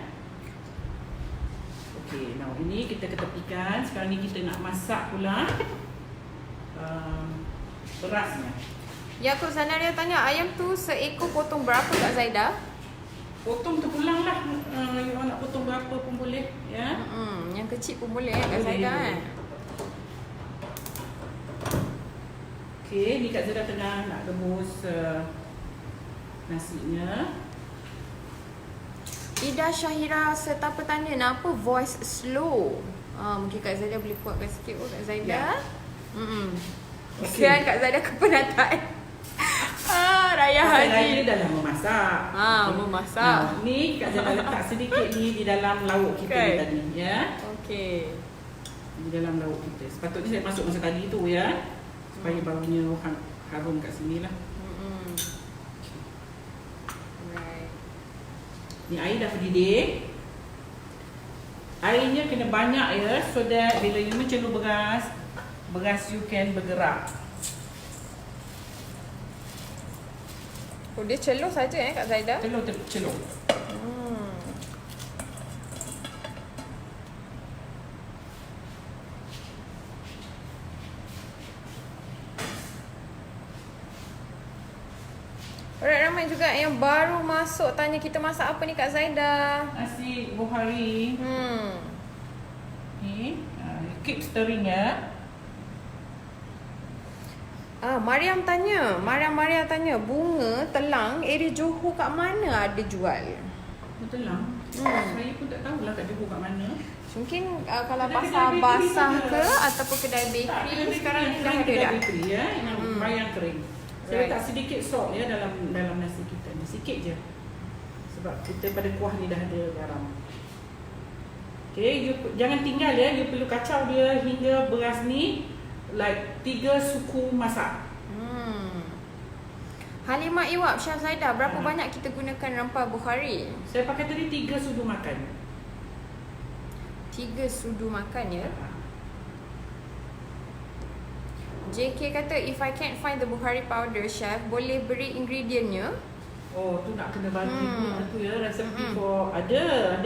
Okey, now ini kita ketepikan. Sekarang ni kita nak masak pula berasnya. Yakub Zanaria tanya, ayam tu seekor potong berapa Kak Zaidah? Potong terpulang lah. You nak potong berapa pun boleh ya. Yang kecil pun boleh Kak Zaidah kan. Okey, ni Kak Zaidah tengah nak rebus nasinya. Ida Syahira Setapa tanya, kenapa voice slow? Mungkin Kak Zaidah boleh kuatkan sikit Kak Zaidah. Kesian Kak Zaidah kepenatan. Raya Haji. Raya dalam memasak. Memasak. Ni Kak Zaidah letak sedikit ni di dalam lauk kita ni tadi ya. Okey. Di dalam lauk kita. Sepatutnya saya masuk masa tadi tu ya. Supaya baunya harum kat sini lah. Right. Ni air dah mendidih. Airnya kena banyak ya, so that bila you mencelur beras you can bergerak. Oh, dia celur saja Kak Zaidah? Celur. Alright, ramai juga yang baru masuk tanya kita masak apa ni Kak Zaidah. Nasi bukhari. Ni, keep stirring ya. Mariam tanya, Maria tanya, bunga telang area Johor kat mana ada jual? Telang. Saya pun tak tahulah kat Johor kat mana. Mungkin kalau pasar basah ke ataupun kedai bakery sekarang ni dah ada dah. Bakery ya, yang bayang kering. Saya letak sedikit salt ya dalam nasi kita ni, sikit je. Sebab kita pada kuah ni dah ada garam. Okay, you jangan tinggal ya, you perlu kacau dia hingga beras ni like 3 suku masak. Halimah Iwab, Syah Zaidah, berapa banyak kita gunakan rempah Bukhari? Saya pakai tadi 3 sudu makan. 3 sudu makan ya. JK kata, if I can't find the Bukhari powder, chef, boleh beri ingredientnya? Oh, tu nak kena bagi tu ya, resepi for ada.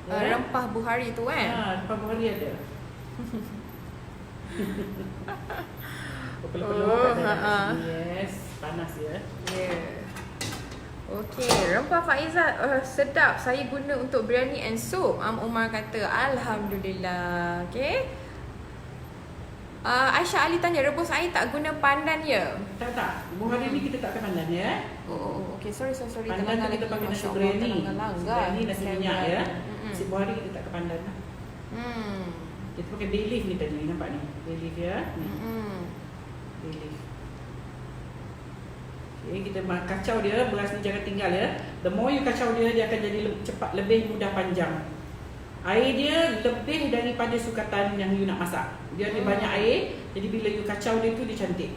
Rempah Bukhari tu kan? Rempah Bukhari ada. Yes, panas ya. Okey, rempah Faizat sedap. Saya guna untuk biryani and soup. Umar kata, alhamdulillah. Okey. Aisyah Ali tanya, rebus air tak guna pandan ya? Tak. Hari ni kita tak pakai pandan ya. Okay, sorry. Pandan tu kita pakai nasi biryani. Nasi biryani, nasi minyak ya. Nasi buah hari kita tak pakai pandan lah. Kita pakai bay leaf ni tadi, nampak ni? Bay leaf ya. Bay leaf. Okay, kita kacau dia, beras ni jangan tinggal ya. The more you kacau dia, dia akan jadi cepat, lebih mudah panjang. Air dia lebih daripada sukatan yang you nak masak. Dia ada banyak air, jadi bila you kacau dia tu, dia cantik.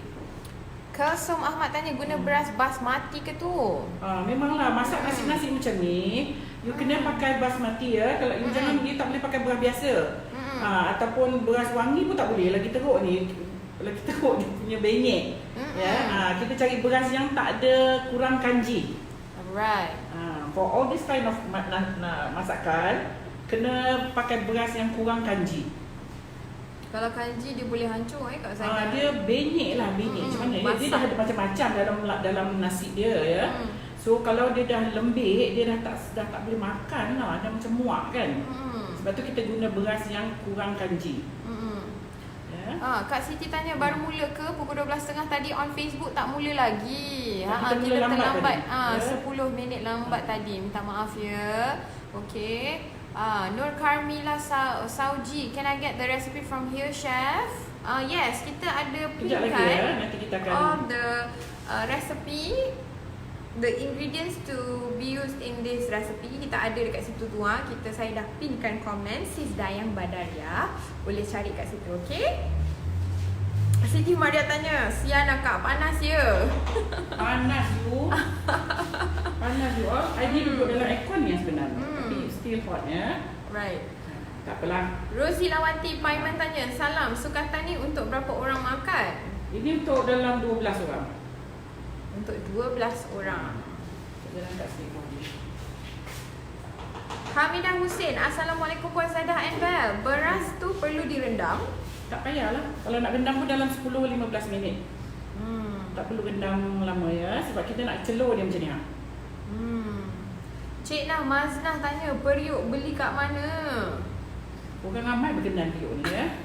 Kasum Ahmad tanya, guna beras basmati ke tu? Memanglah, masak nasi-nasi macam ni, you kena pakai basmati ya. Kalau you jangan, you tak boleh pakai beras biasa. Ataupun beras wangi pun tak boleh, lagi teruk ni. Lagi teruk dia punya benyek. Ya, kita cari beras yang tak ada kurang kanji. Alright. For all this kind of masakan, kena pakai beras yang kurang kanji. Kalau kanji dia boleh hancur kat saya. Dia benyek lah, benyek. Macam mana? Dia dah ada macam-macam dalam nasi dia ya. So kalau dia dah lembik, dia dah tak boleh makan lah. Dah macam muak kan. Sebab tu kita guna beras yang kurang kanji. Kak Siti tanya, baru mula ke pukul 12.30 tadi on Facebook, tak mula lagi? Kita terlambat. 10 minit lambat tadi. Minta maaf ya. Okay. Nur Karmila Sauji, can I get the recipe from here, chef? Yes, kita ada pinkan nanti kita akan all the recipe, the ingredients to be used in this recipe. Kita ada dekat situ tu. Saya dah pinkan komen Sis Dayang Badaria, boleh cari kat situ. Okay. Siti Maria tanya, Siana kak panas ya? Panas you. Panas you. I ni duduk dalam aircon ni sebenarnya. Tapi still hot ya. Right. Tak apalah. Rosie Lawati Paiman tanya, salam, sukatan ni untuk berapa orang makan? Ini untuk dalam 12 orang. Untuk 12 orang. Jalan kat sini. Hamidah Hussein, Assalamualaikum Puan Zaidah and Bel. Beras tu perlu direndam? Tak payahlah. Kalau nak rendam pun dalam 10-15 minit. Tak perlu rendam lama ya. Sebab kita nak celur dia macam ni. Cik Nah Maznah tanya, periuk beli kat mana? Orang ramai berkenan periuk ni ya.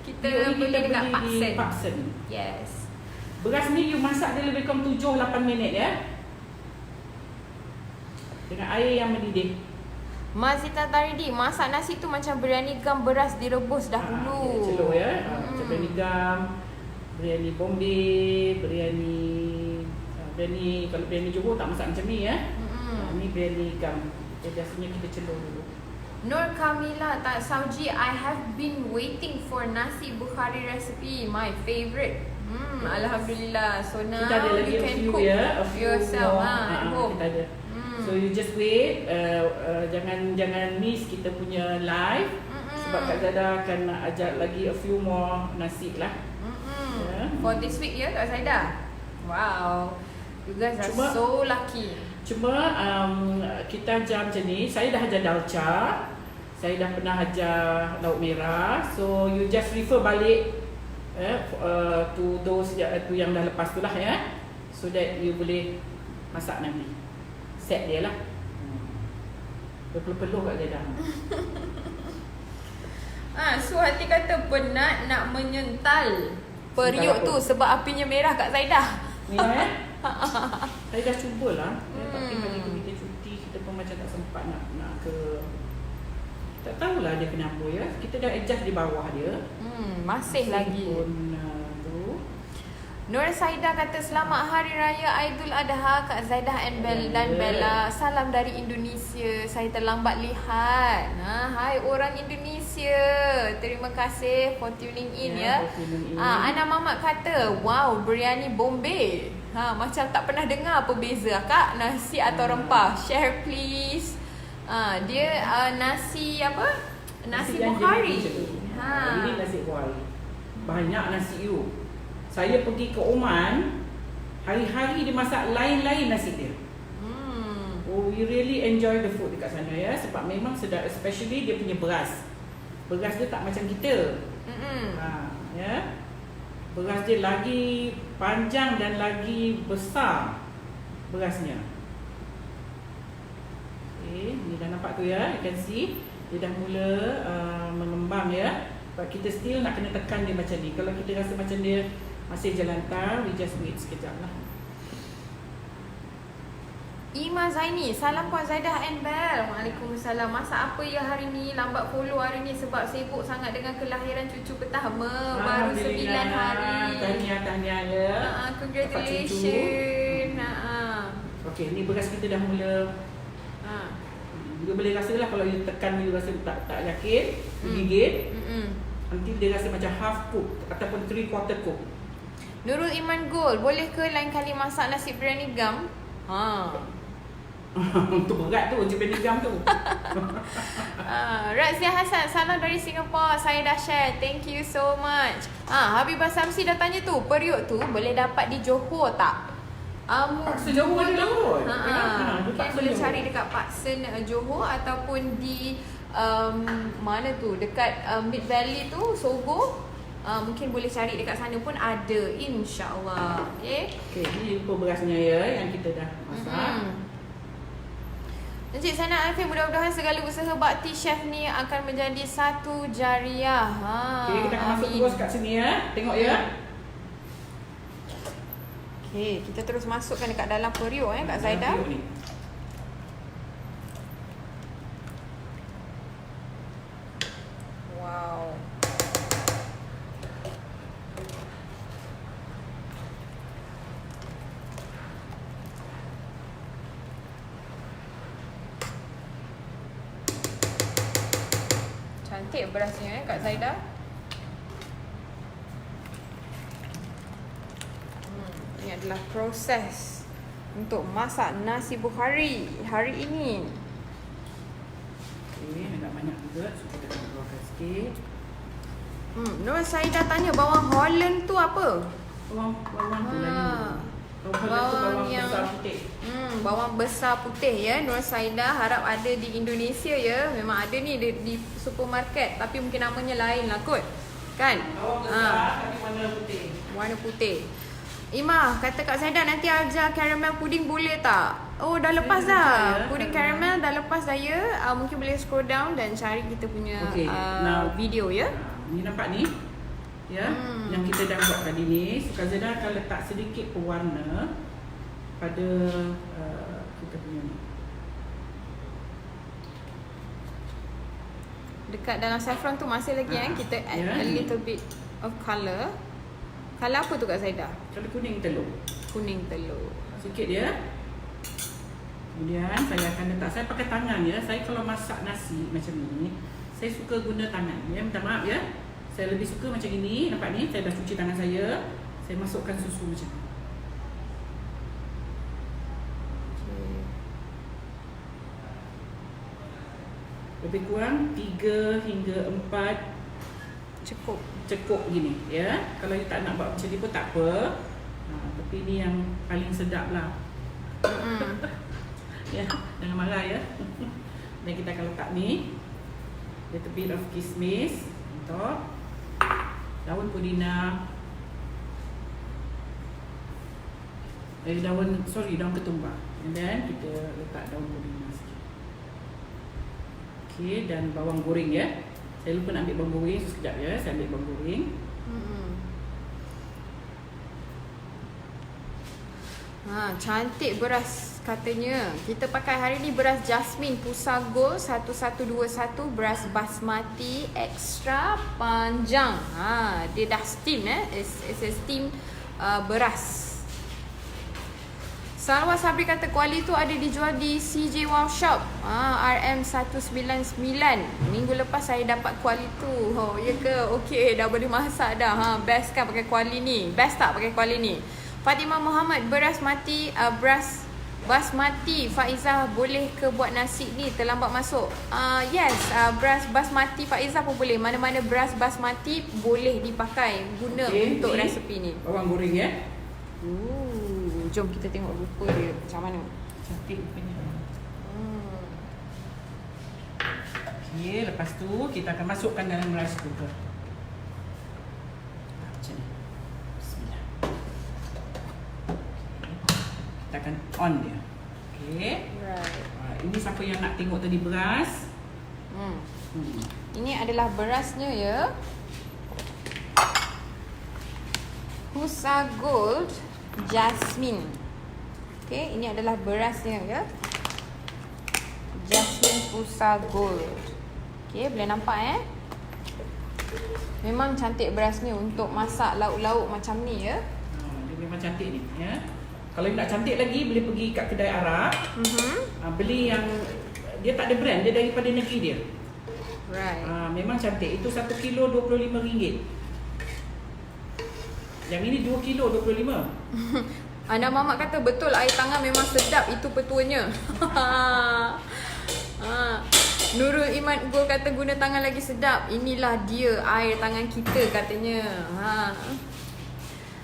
Kita beli dekat Paksen. Yes. Beras ni you masak dia lebih kurang 7-8 minit ya. Dengan air yang mendidih. Mazita Taridi, masak nasi tu macam biryani gam, beras direbus dahulu. Celur ya. Macam biryani gam, biryani Bombay, biryani kalau biryani Johor tak masak macam ni ya. Ni biryani gam. Biasanya kita celur dulu. Nur Kamila Sauji, I have been waiting for nasi Bukhari recipe, my favorite. Alhamdulillah. So now you can cook yourself at home. Kita ada. So you just wait, jangan miss kita punya live. Sebab Kak Zada akan ajak lagi a few more nasi lah. For this week ya Kak Zada. Wow, you guys are so lucky. Cuma kita ajar macam ni. Saya dah ajar dalca, saya dah pernah ajar lauk merah. So you just refer balik to those yang dah lepas tu lah ya. So that you boleh masak nanti. Set dia lah. Perlu-perlu kat dia dah. Suhati kata penat nak menyental periuk tu sebab apinya merah Kak Zaidah. Merah ya? Saya dah cubalah. Tapi hari tu kita cuti, kita pun macam tak sempat nak ke. Tak tahulah dia kenapa ya. Kita dah adjust di bawah dia. Masih lagi. Nur Saida kata, selamat Hari Raya Aidil Adha Kak Zaidah dan Bella. Salam dari Indonesia. Saya terlambat lihat. Hai orang Indonesia. Terima kasih for tuning in ya. Ana Mamat kata, wow, biryani Bombay. Macam tak pernah dengar apa beza Kak, nasi atau rempah. Share please. Dia nasi apa? Nasi Bukhari. Ini nasi Bukhari. Banyak nasi you. Saya pergi ke Oman, hari-hari dia masak lain-lain nasi dia. Oh, we really enjoy the food dekat sana ya. Sebab memang sedap, especially dia punya beras. Beras dia tak macam kita. Ya. Beras dia lagi panjang dan lagi besar berasnya. Okay, ni dah nampak tu ya. You can see dia dah mula mengembang ya. But kita still nak kena tekan dia macam ni. Kalau kita rasa macam dia masih jelantar, we just wait sekejap lah. Ima Zaini, salam Puan Zaidah and Bel. Waalaikumsalam. Masak apa ya hari ni? Lambat follow hari ni sebab sibuk sangat dengan kelahiran cucu pertama. Baru 9 hari. Tahniah ya. Congratulations. Okey, ni beras kita dah mula. Dia boleh rasa lah kalau you tekan you rasa tak yakin, gigit. Nanti dia rasa macam half cook ataupun 3/4 cook. Nurul Iman Gol, boleh ke lain kali masak nasi biryani gam? Untuk berat tu, Japan Gam tu. Razia Hassan, salam dari Singapore. Saya dah share. Thank you so much. Habibah Samsi dah tanya tu, periuk tu boleh dapat di Johor tak? Paksa Johor ada lah kot. Mungkin boleh cari dekat Paksen Johor ataupun di mana tu, dekat Mid Valley tu, Sogo. Mungkin boleh cari dekat sana pun ada, insyaAllah. Okay, ni lupa berasnya ya, yang kita dah masak. Encik Sana Alfie, mudah-mudahan segala usaha bakti chef ni akan menjadi satu jariah. Okay, kita akan masuk terus kat sini ya. Tengok ya. Okay, kita terus masukkan dekat dalam periuk Kak Zaidah. Wow. Cantik berasnya Kak Zaidah. Ini adalah proses untuk masak nasi Bukhari hari ini. Okey, agak banyak juga, so kita akan keluarkan sikit. Nur Saidah tanya bawang Holland tu apa? Bawang tu lagi. Bawang yang besar putih. Bawang besar putih ya. Nur Saidah harap ada di Indonesia ya. Memang ada ni di supermarket, tapi mungkin namanya lain lah kot. Kan? Bawang besar tapi warna putih. Warna putih. Ima, kata Kak Zaidah nanti ajar caramel pudding boleh tak? Oh, dah lepas dah. Pudding caramel dah lepas dah ya. Mungkin boleh scroll down dan cari kita punya video ya. Ni nampak ni. Ya, yang kita dah buat tadi ni. So, Kak Zaidah akan letak sedikit pewarna pada kita punya ni. Dekat dalam saffron tu masih lagi kita add a little bit of colour. Colour apa tu Kak Zaidah? Colour kuning telur. Kuning telur. Sikit ya. Kemudian saya akan letak, saya pakai tangan ya. Saya kalau masak nasi macam ni, saya suka guna tangan ya. Minta maaf ya. Saya lebih suka macam ini. Nampak ni, saya dah cuci tangan saya. Saya masukkan susu macam ni. Lebih kurang 3 hingga 4 cekuk gini ya. Kalau you tak nak buat macam ni pun tak apa. Tapi ni yang paling sedap lah. Ya, jangan marah ya. Dan kita akan letak ni little bit of kismis untuk daun pudina, daun ketumbar. And then kita letak daun pudina sikit. Okey, dan bawang goreng ya. Saya lupa nak ambil bawang goreng, so sekejap ya. Saya ambil bawang goreng. Cantik beras katanya. Kita pakai hari ni beras Jasmine Pusa Gold 1121, beras basmati extra panjang. Dia dah steam It's a steam beras. Salwa Sabri kata kuali tu ada dijual di CJ Wow Shop RM199. Minggu lepas saya dapat kuali tu. Oh ya ke? Okey, dah boleh masak dah. Best kan pakai kuali ni? Best tak pakai kuali ni? Fatimah Muhammad, beras basmati Faizah boleh ke buat nasi ni? Terlambat masuk. Yes, beras basmati Faizah pun boleh. Mana-mana beras basmati boleh dipakai guna untuk resepi ni. Bawang goreng ya. Jom kita tengok rupa dia macam mana. Cantik rupanya. Okey, lepas tu kita akan masukkan dalam rice cooker. Macam ni. Bismillah. Kita akan on dia. Okey. Right. Ini siapa yang nak tengok tadi beras? Ini adalah berasnya ya. Pusa Gold Jasmine. Okay, ini adalah berasnya ya. Jasmine Pusa Gold. Okay, boleh nampak Memang cantik beras ni untuk masak lauk-lauk macam ni ya. Dia memang cantik ni ya. Kalau nak cantik lagi boleh pergi kat kedai Arab. Beli yang dia tak ada brand, dia daripada negeri dia. Right. Memang cantik. Itu 1 kilo RM25. Yang ini 2 kilo RM25. Anda Mamat kata betul air tangan memang sedap, itu petuanya. Nurul Iman Gol kata guna tangan lagi sedap. Inilah dia air tangan kita katanya.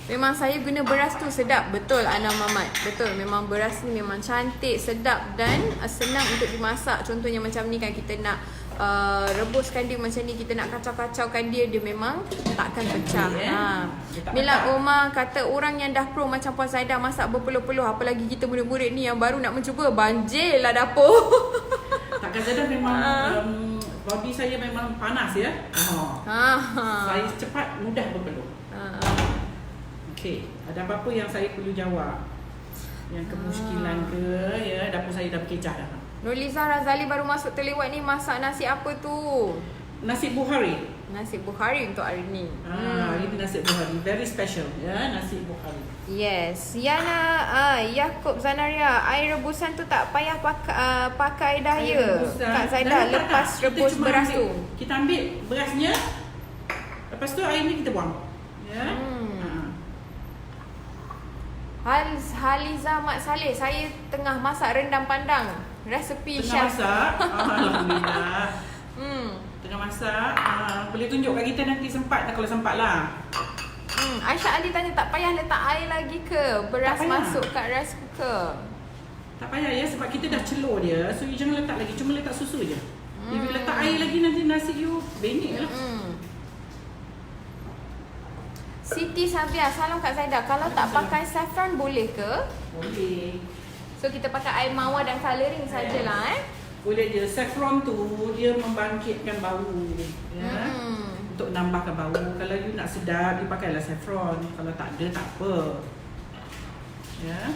Memang saya guna beras tu sedap. Betul Ana Mamat. Betul, memang beras ni memang cantik, sedap dan senang untuk dimasak. Contohnya macam ni kan, kita nak rebuskan dia macam ni, kita nak kacau-kacaukan dia, dia memang takkan pecah. Mila Omar kata orang yang dah pro macam Puan Zaidah masak berpeluh-peluh, apalagi kita murid-murid ni yang baru nak mencuba, banjir lah dapur. Takkan Zaidah memang body saya memang panas ya. Saya cepat mudah berpeluh. Okey, ada apa-apa yang saya perlu jawab? Yang kemuskilan ke ya, dapur saya dah berkecah dah. Nurliza Razali baru masuk terlewat ni, masak nasi apa tu? Nasi Bukhari. Nasi Bukhari untuk hari ni. Ini nasi Bukhari, very special ya, nasi Bukhari. Yes, Yana Yaakob Zanaria, air rebusan tu tak payah pakai dah ya. Kak Zaidah lepas rebus beras tu. Kita ambil berasnya, lepas tu air ni kita buang. Ya. Haliza Mat Saleh, saya tengah masak rendang pandang. Resepi tengah chef. Masak. Alhamdulillah. Tengah masak. Boleh tunjuk kat kita nanti sempat tak, kalau sempat lah. Aisyah Ali tanya, tak payah letak air lagi ke? Beras masuk kat rice cooker. Tak payah ya, sebab kita dah celur dia. So you jangan letak lagi, cuma letak susu je. If you letak air lagi, nanti nasi you benik lah. Siti Sabia, salam Kak Zaidah. Kalau tak pakai saffron boleh ke? Boleh. So kita pakai air mawar dan colouring sajalah Boleh je. Saffron tu dia membangkitkan bau ya. Untuk nambahkan bau. Kalau you nak sedap, you pakailah saffron. Kalau tak ada, tak apa. Ya.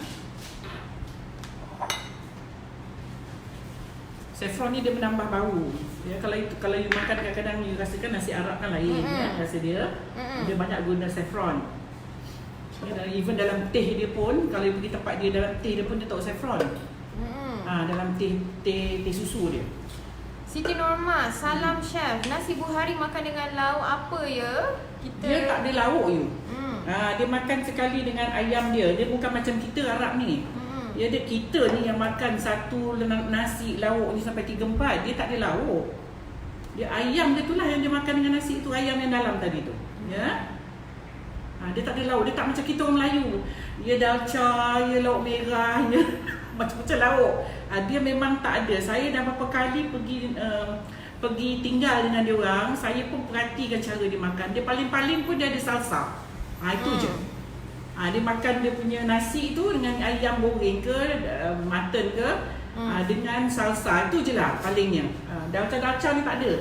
Saffron ni dia menambah bau. Ya, kalau you makan kadang-kadang you rasakan nasi Arab kan lain ya, rasa dia. Dia banyak guna saffron. Ya, dan even dalam teh dia pun, kalau you pergi tempat dia, dalam teh dia pun dia tahu saffron. Dalam teh susu dia. Siti Norma, salam chef. Nasi Bukhari makan dengan lauk apa ya? Dia tak ada lauk you. Dia makan sekali dengan ayam dia. Dia bukan macam kita Arab ni. Ya, kita ni yang makan satu nasi lauk ni sampai 3-4, dia tak ada lauk. Dia ayam dia tu lah yang dia makan dengan nasi tu, ayam yang dalam tadi tu. Ya. Dia tak ada lauk, dia tak macam kita orang Melayu. Dia dalca, dia lauk merah, dia macam-macam lauk. Dia memang tak ada. Saya dah beberapa kali pergi tinggal dengan dia orang, saya pun perhatikan cara dia makan. Dia paling-paling pun dia ada salsa. Itu je. Dia makan dia punya nasi tu dengan ayam goreng ke, mutton ke, dengan salsa. Itu je lah palingnya. Dalca-dalca ni tak ada.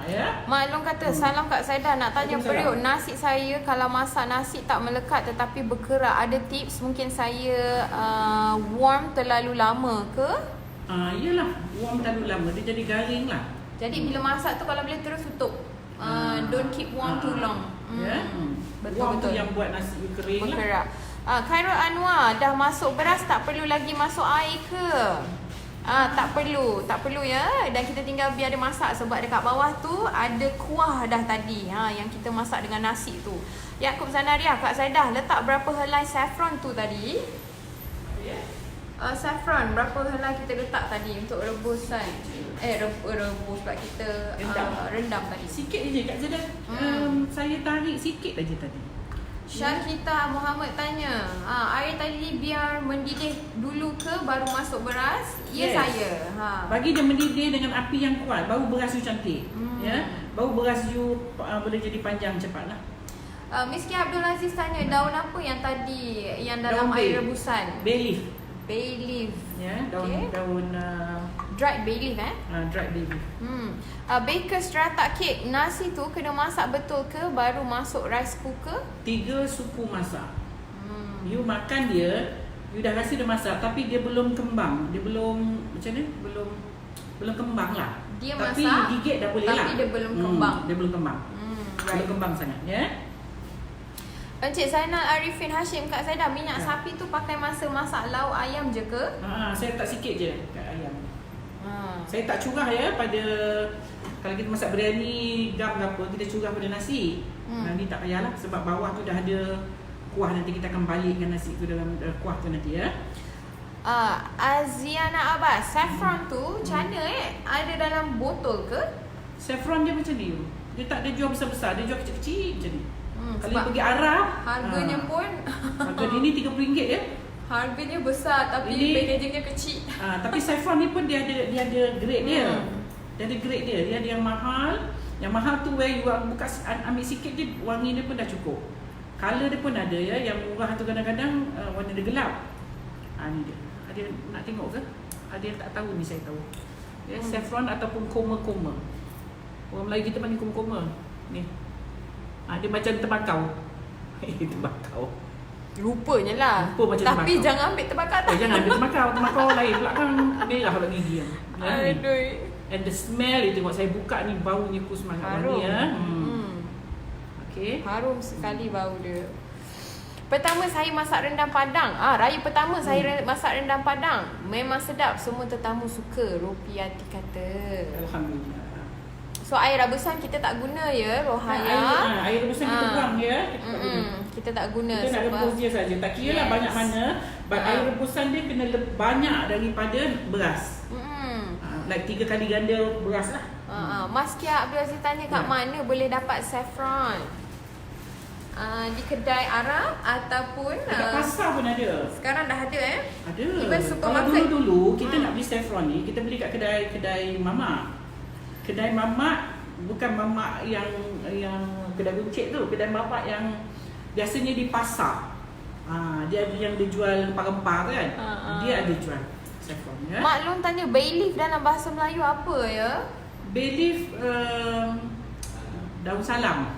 Ya. Mak Long kata, salam Kak Zaidah, nak tanya periuk nasi saya kalau masak nasi tak melekat tetapi berkerak. Ada tips? Mungkin saya warm terlalu lama ke? Iyalah, warm terlalu lama, dia jadi garing lah. Jadi bila masak tu kalau boleh terus tutup. Don't keep warm too long. Betul-betul yang buat nasi kering berkerak lah. Khairul Anwar, dah masuk beras tak perlu lagi masuk air ke? Tak perlu ya. Dan kita tinggal biar dia masak, sebab dekat bawah tu ada kuah dah tadi yang kita masak dengan nasi tu. Yaakob Zanaria, Kak Zaidah letak berapa helai saffron tu tadi? Saffron berapa helai kita letak tadi untuk rebusan? Rebus pula kita rendam tadi. Sikit je Kak Zaidah. Saya tarik sikit aja tadi. Syarhita Muhammad tanya, air tadi biar mendidih dulu ke baru masuk beras? Ya, saya. Bagi dia mendidih dengan api yang kuat, baru beras you cantik. Ya, baru beras you boleh jadi panjang cepatlah. Miski Abdul Aziz tanya, daun apa yang tadi yang dalam air rebusan? Bay leaf. Bay leaf. Ya, daun dried bay leaf Dried bay leaf. Baker strata cake, nasi tu kena masak betul ke baru masuk rice cooker? 3 suku masak. You makan dia, you dah rasa dia masak tapi dia belum kembang. Dia belum macam ni, belum kembang lah. Dia tapi masak gigit dah boleh tapi lah. dia belum kembang. Dia belum kembang. Right. Belum kembang sangat, ya. Encik Zainal Arifin Hashim, Kak Zaidah, minyak sapi tu pakai masa masak lauk ayam je ke? Saya tak sikit je kat ayam. Saya tak curah ya pada kalau kita masak biryani gam ke apa, kita curah pada nasi. Ni tak payahlah sebab bawah tu dah ada kuah, nanti kita akan balikkan nasi tu dalam kuah tu nanti ya. Aziana Abbas, saffron tu macam mana ada dalam botol ke? Saffron dia macam ni. Dia tak ada jual besar-besar, dia jual kecil-kecil macam ni. Kalau you pergi Arab, harganya pun harga ni RM30 ya. Harganya besar tapi packagingnya kecil. Tapi saffron ni pun dia ada grade dia. Dia ada grade dia. Dia ada yang mahal. Yang mahal tu where you buka ambil sikit je, wangi dia pun dah cukup. Color dia pun ada ya. Yang murah tu kadang-kadang warna dia gelap. Ni dia. Ada nak tengok ke? Ada yang tak tahu ni, saya tahu. Ya, saffron ataupun koma-koma. Orang Melayu kita panggil koma-koma. Ni. Dia macam tembakau. Tembakau. Rupanya lah. Rupa macam tapi tembakau. jangan ambil tembakau. Jangan ambil tembakau. Tembakau lain pula kan merah pula gigi. Aduh. And the smell itu tengok saya buka ni baunya ku semangat wangi ya. Okey. Harum sekali bau dia. Pertama saya masak rendang Padang. Raya pertama saya masak rendang Padang. Memang sedap. Semua tetamu suka. Ropiati kata. Alhamdulillah. So air rebusan kita tak guna ya, Rohaya. Air rebusan kita buang ya. Kita tak guna. Kita nak rebus dia saja. Tak kira lah banyak mana. Air rebusan dia kena banyak daripada beras. Like 3 kali ganda beras lah. Mas Kia Abdul Aziz tanya kat mana boleh dapat saffron? Di kedai Arab ataupun dekat pasar pun ada. Sekarang dah ada Ada. Even supermarket. Kalau dulu kita nak beli saffron ni, kita beli kat kedai mamak. Kedai mamak bukan mamak yang kedai buncit tu, kedai mamak yang biasanya di pasar. Dia ada yang dia jual rempah-rempah kan. Dia ada jual saffron ya. Mak Long tanya bay leaf dalam bahasa Melayu apa ya? Bay leaf daun salam.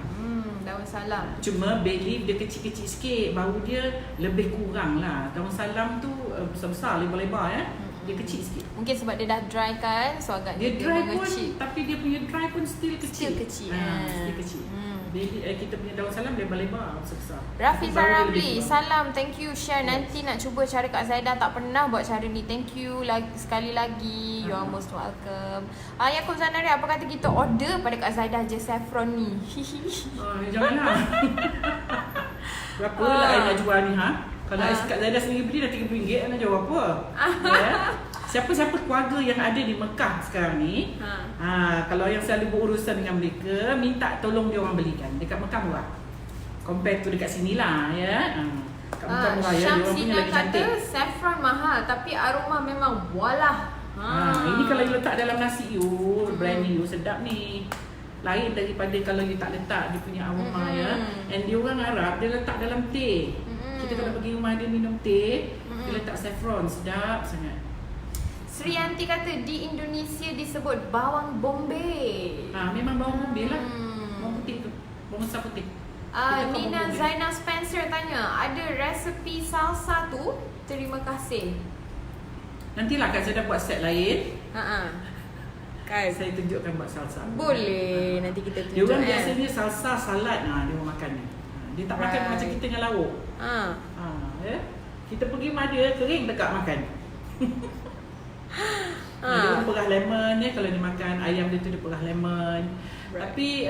Daun salam. Cuma bay leaf dia kecil-kecil sikit, bau dia lebih kurang lah. Daun salam tu besar-besar, lebar-lebar ya. Dia kecil sikit. Mungkin sebab dia dah dry kan, so agak dia dry pun mengecil. tapi dia punya dry pun still kecil. Still kecil. Kita punya daun salam lebar-lebar besar. Rafiza Ramli, salam, thank you share. Nanti nak cuba cara Kak Zaidah, tak pernah buat cara ni. Thank you sekali lagi. You are most welcome. Yakub Zanari, apa kata kita order pada Kak Zaidah je saffron ni? Janganlah. Berapa lah I nak jual ni Kalau Kak Zaidah sendiri beli dah RM30 nak jual apa? Siapa-siapa keluarga yang ada di Mekah sekarang ni, kalau yang selalu berurusan dengan mereka, minta tolong dia orang belikan. Dekat Mekah murah. Compare tu dekat sini lah ya. Kat Mekah murah ya, dia orang punya lagi cantik. Saffron mahal tapi aroma memang walah. Ini kalau you letak dalam nasi you, biryani you sedap ni. Lain daripada kalau you tak letak dia punya aroma ya. And dia orang Arab, dia letak dalam teh. Kita kalau pergi rumah dia minum teh, dia letak saffron, sedap sangat. Sri Yanti kata di Indonesia disebut bawang bombay. Memang bawang bombay lah. Bawang putih tu. Bawang besar putih. Nina Zainal Spencer tanya, ada resepi salsa tu? Terima kasih. Nantilah Kak Zaidah buat set lain. Kan saya tunjukkan buat salsa. Boleh, nanti kita tunjuk. Dia orang biasanya salsa salad dia orang makan ni. Dia tak makan macam kita dengan lauk. Ya. Kita pergi rumah dia kering dekat makan. Dia pun perah lemon ya, kalau dia makan ayam dia tu dia perah lemon. Tapi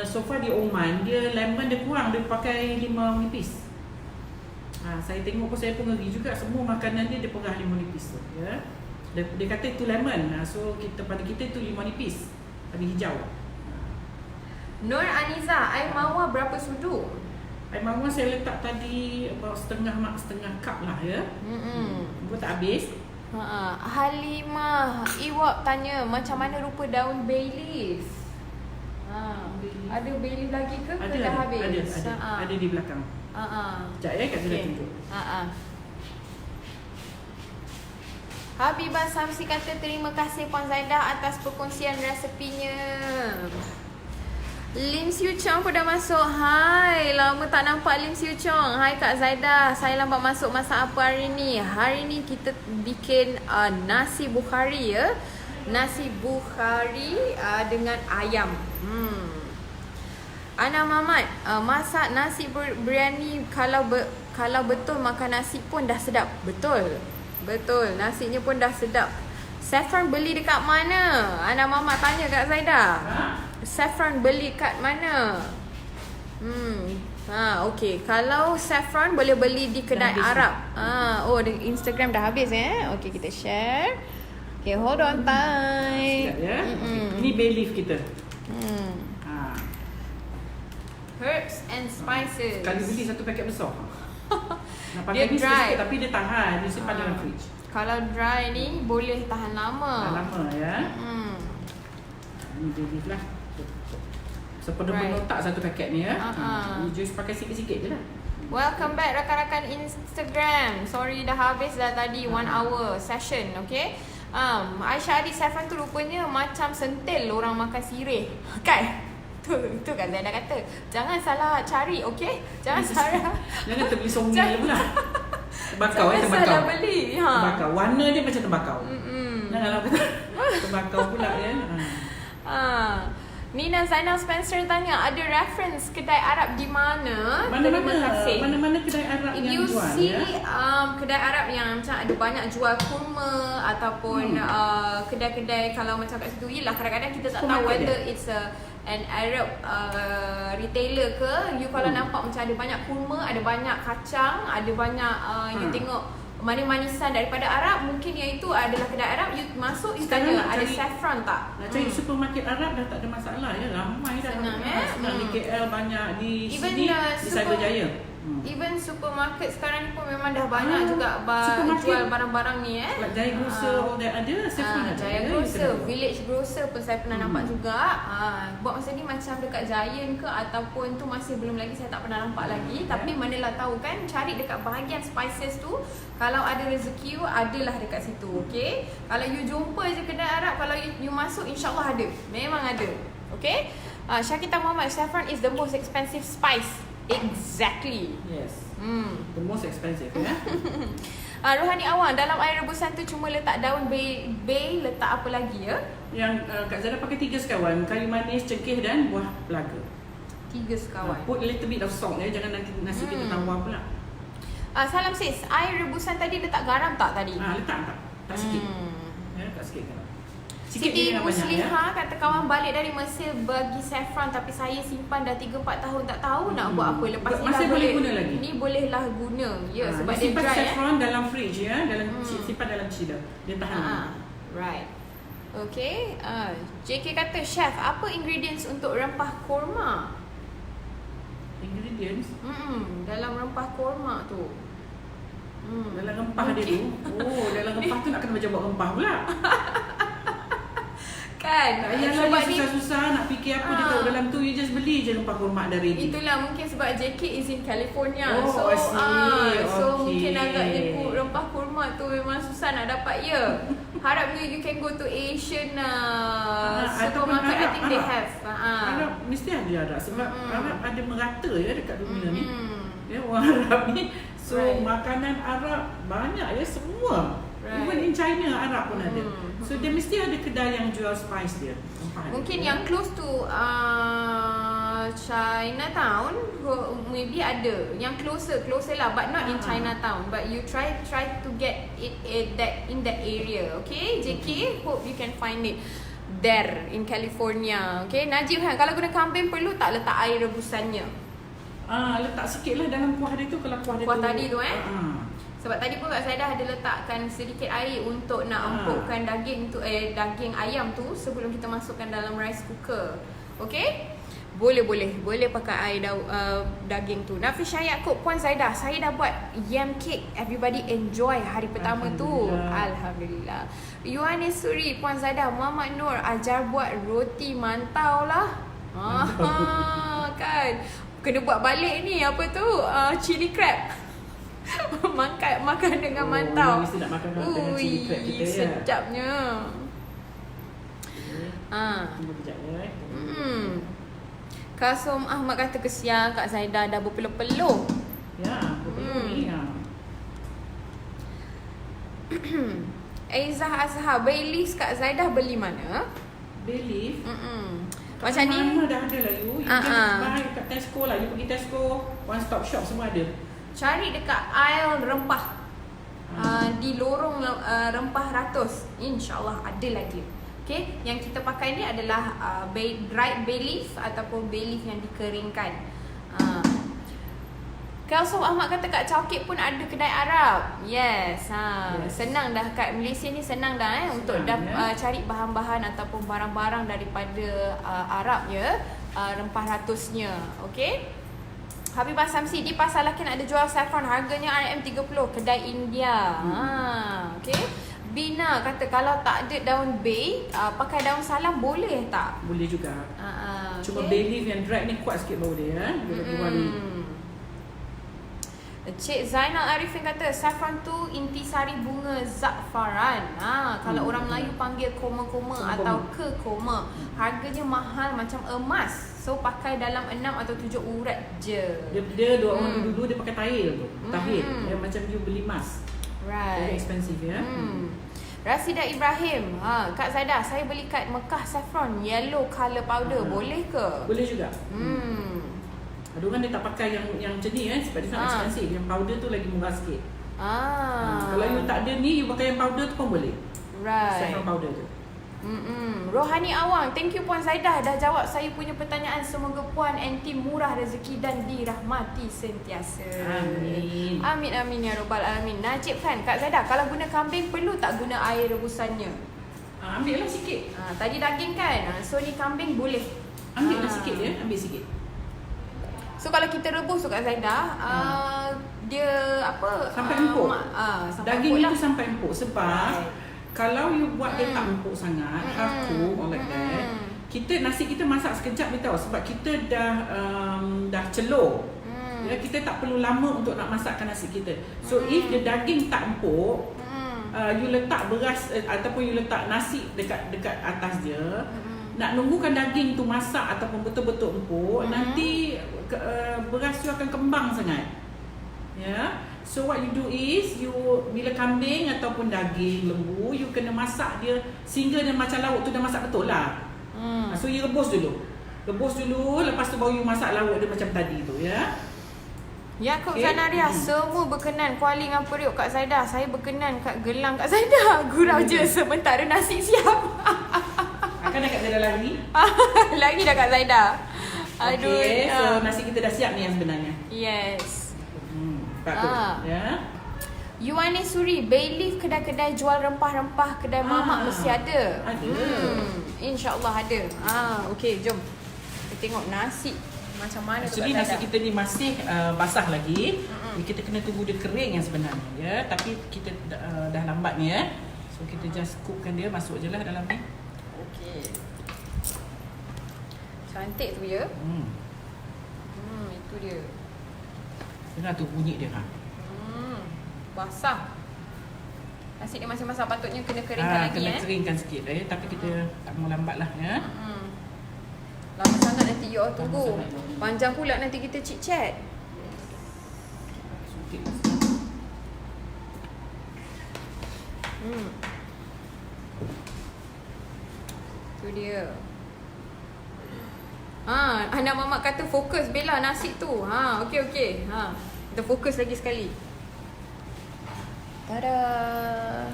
so far di Oman dia lemon dia kurang, dia pakai 5 nipis. Saya tengok pun saya pun ngeri juga, semua makanan dia perah 5 nipis tu ya. Dia kata itu lemon. So pada kita itu 5 nipis. Ada hijau. Nur Aniza, air mawar berapa sudu? Air mawar saya letak tadi about setengah cup lah ya. Buat tak habis. Halimah Iwab tanya macam mana rupa daun bay leaf. Ada bay leaf lagi ke? Dah habis? Ada di belakang. Sekejap ya, Kak Zaidah tunjuk. Habibah Samsi kata terima kasih Puan Zaidah atas perkongsian resepinya. Lim Siu Chong pun dah masuk. Hai, lama tak nampak Lim Siu Chong. Hai Kak Zaidah, saya lambat masuk, masak apa hari ni? Hari ni kita bikin nasi Bukhari ya. Nasi Bukhari dengan ayam. Ana Mamat, masak nasi biryani kalau betul makan nasi pun dah sedap. Betul. Betul, nasinya pun dah sedap. Saffron beli dekat mana? Ana Mamat tanya Kak Zaidah. Saffron beli kat mana? Okey. Kalau saffron boleh beli di kedai Arab. Oh, di Instagram dah habis Okey, kita share. Okay, hold on tight. Sekejap ya. Ini bay leaf kita. Herbs and spices. Kali beli satu paket besar. Nak Dia pakai ni dry. sikit tapi dia tahan. Dia simpan dalam fridge. Kalau dry ni boleh tahan lama. Tahan lama ya. Ini bay leaf lah. Sepenuh tak satu paket ni ya. Ni just pakai sikit-sikit je lah. Welcome back rakan-rakan Instagram. Sorry dah habis dah tadi 1 hour session, okay? Aisyah Adi saffron tu rupanya macam sentil orang makan sirih. Kan? Tu kan Zainah kata. Jangan salah cari, okay? Jangan salah. Jangan terbeli songi pula. Tembakau Jangan tembakau. salah beli. Tembakau. Warna dia macam tembakau. Janganlah kata tembakau pula ya. Nina Zainal Spencer tanya, ada reference kedai Arab di mana? Mana-mana kedai Arab If yang you jual see, ya. kedai Arab yang macam ada banyak jual kurma ataupun kedai-kedai kalau macam kat situ, yelah kadang-kadang kita tak tahu whether it's an Arab retailer ke. You kalau nampak macam ada banyak kurma, ada banyak kacang, ada banyak you tengok manis-manisan daripada Arab, mungkin yang itu adalah kedai Arab. You masuk, you tanya ada saffron tak? Nak cari supermarket Arab dah tak ada masalah ya. Ramai dah. Senang di KL banyak, di sini di Cyberjaya. Even supermarket sekarang ni pun memang dah banyak juga jual barang-barang ni Jaya Grocer all that ada, saffron ada. Jaya Grocer, Village Grocer pun saya pernah nampak juga. Buat masa ni macam dekat Giant ke ataupun tu masih belum lagi, saya tak pernah nampak lagi. Tapi manalah tahu kan, cari dekat bahagian spices tu. Kalau ada rezeki adalah dekat situ, okay? Kalau you jumpa je kedai Arab, kalau you masuk insyaAllah ada. Memang ada, okay? Syakita Muhammad, saffron is the most expensive spice. Exactly. Yes. The most expensive ya. Rohani Awang, dalam air rebusan tu cuma letak daun bay, letak apa lagi ya? Yang Kak Zara pakai 3 sekawan, kayu manis, cengkeh dan buah pelaga. 3 sekawan. Put a little bit of salt ya, jangan nanti nasi kita tawar pula. Salam sis, air rebusan tadi letak garam tak tadi? Letak tak sikit. Ya, tak sikit kan. Siti Musliha kata kawan balik dari Mesir bagi saffron tapi saya simpan dah 3-4 tahun tak tahu nak buat apa. Lepas ni masih boleh guna lagi. Ni bolehlah guna. Ya, sebab dia simpan dry saffron dalam fridge ya, simpan dalam chiller. Dia tahan lama. Right. Okay. JK kata chef, apa ingredients untuk rempah kurma? Ingredients? Dalam rempah kurma tu. Dalam rempah dia tu. Dalam rempah tu nak kena macam buat rempah pula. Kan? Sebab ni susah-susah nak fikir apa dia tahu dalam tu, you just beli je rempah kurma dari ready. Itulah mungkin sebab JK is in California. So mungkin agaknya rempah kurma tu memang susah nak dapat ya. Harapnya you can go to Asian supermarket. I think they have. Arab mesti ada Arab sebab Arab ada merata ya dekat dunia ni. Ya, orang Arab ni. So makanan Arab banyak ya, semua. Even in China Arab pun ada. So dia mesti ada kedai yang jual spice dia. Mungkin yang close to Chinatown maybe ada. Yang closer lah, but not in Chinatown. But you try to get it in that area. Okay, JK, hope you can find it there in California. Okay, Najib kan, kalau guna kambing perlu tak letak air rebusannya? Letak sikit lah dalam kuah dia tu. Kalau kuah dia tu tadi tu sebab tadi pun Kak Zaidah ada letakkan sedikit air untuk nak empukkan daging tu, daging ayam tu sebelum kita masukkan dalam rice cooker. Okay? Boleh pakai air daging tu. Nafis Yaakob, Puan Zaidah, saya dah buat yam cake. Everybody enjoy hari pertama tu. Alhamdulillah. Yuanis Suri, Puan Zaidah, Muhammad Nur ajar buat roti mantau lah. Kan? Kena buat balik ni apa tu? Chili crab. Makan dengan mantau. Mesti nak makan dengan chili crab kita ya. Sedapnya. Tunggu kejap ya. Kak Som Ahmad kata kesian Kak Zaidah dah berpeluh-peluh. Ya, berpeluh ni ya. Aizah Azhar, Baileys Kak Zaidah beli mana? Believe. Macam ni. Mana dah ada lah you. You can buy kat Tesco lah. You pergi Tesco, one stop shop semua ada. Cari dekat aisle rempah. Di lorong rempah ratus. InsyaAllah ada lagi. Okay, yang kita pakai ni adalah dried bay leaf ataupun bay leaf yang dikeringkan. Kelso Ahmad kata kat Chowkit pun ada kedai Arab. Yes. Senang dah kat Malaysia ni, senang dah untuk cari bahan-bahan ataupun barang-barang daripada Arab ya, rempah ratusnya. Okay. Habibah Samsi, di Pasar Lakin ada jual saffron, harganya RM30, kedai India. Okay. Bina kata kalau tak ada daun bay, pakai daun salam boleh tak? Boleh juga. Cuma okay. bay leaf yang dried ni kuat sikit bau dia. Cik Zainal Arifin kata saffron tu intisari bunga za'faran. Kalau orang Melayu panggil koma-koma atau kekoma. Harganya mahal macam emas. So pakai dalam 6 atau 7 urat je. Dia dua orang dulu dia pakai tail tu. Tahit. Macam you beli emas. Right. Very expensive ya. Rasida Ibrahim, Kak Zaidah, saya beli kat Mekah saffron yellow colour powder, boleh ke? Boleh juga. Ada orang dia tak pakai yang macam ni sebab dia sangat expensive. Yang powder tu lagi murah sikit. Kalau you tak ada ni, you pakai yang powder tu pun boleh. Right. Saffron powder tu. Rohani Awang, thank you Puan Zaidah dah jawab saya punya pertanyaan. Semoga Puan and tim murah rezeki dan dirahmati sentiasa. Amin. Amin ya rabbal alamin. Najib kan, Kak Zaidah, kalau guna kambing perlu tak guna air rebusannya? Ambil lah sikit. Tadi daging kan, so ni kambing boleh. Ambil lah sikit dia, ambil sikit. So kalau kita rebus tu Kak Zaidah, dia apa? Sampai empuk. Daging empuk itu sampai empuk sebab kalau you buat dia tak empuk sangat, half cook or like that, nasi kita masak sekejap ni tahu sebab kita dah celur. Ya, kita tak perlu lama untuk nak masakkan nasi kita. So if the daging tak empuk, you letak beras ataupun you letak nasi dekat atas dia, nak nunggukan daging tu masak ataupun betul-betul empuk, nanti beras tu akan kembang sangat. Ya. So what you do is, you bila kambing ataupun daging lembu, you kena masak dia sehingga dia macam lauk tu dah masak betul lah. So you rebus dulu. Lepas tu baru you masak lauk dia macam tadi tu ya. Yaakob Zanaria, semua berkenan Kuali dengan periuk Kak Zaidah. Saya berkenan kat gelang Kak Zaidah. Gurau je sementara nasi siap. Akan dah Kak Zaidah lagi? Lagi dah Kak Zaidah. Aduh. Okay, so nasi kita dah siap ni yang sebenarnya. Yes. Bagus. Ya. Yuani Suri, bay leaf kedai-kedai jual rempah-rempah kedai mamak mesti ada. Ada. InsyaAllah ada. Okey, jom. Kita tengok nasi macam mana tu. Actually nasi kita ni masih basah lagi. Kita kena tunggu dia kering yang sebenarnya ya. Tapi kita dah lambat ni ya. So kita just cookkan dia, masuk je lah dalam ni. Okey. Cantik tu ya. Itu dia. Dengar tu bunyi dia basah. Nasi dia masih basah, patutnya kena keringkan lagi kena keringkan sikit tapi kita tak mau lambat lah ya. Lama sangat nanti you all tunggu. Panjang pula nanti kita chit chat. Tu dia. Anak mamak kata fokus Bella nasi tu. Okey. Kita fokus lagi sekali. Tada.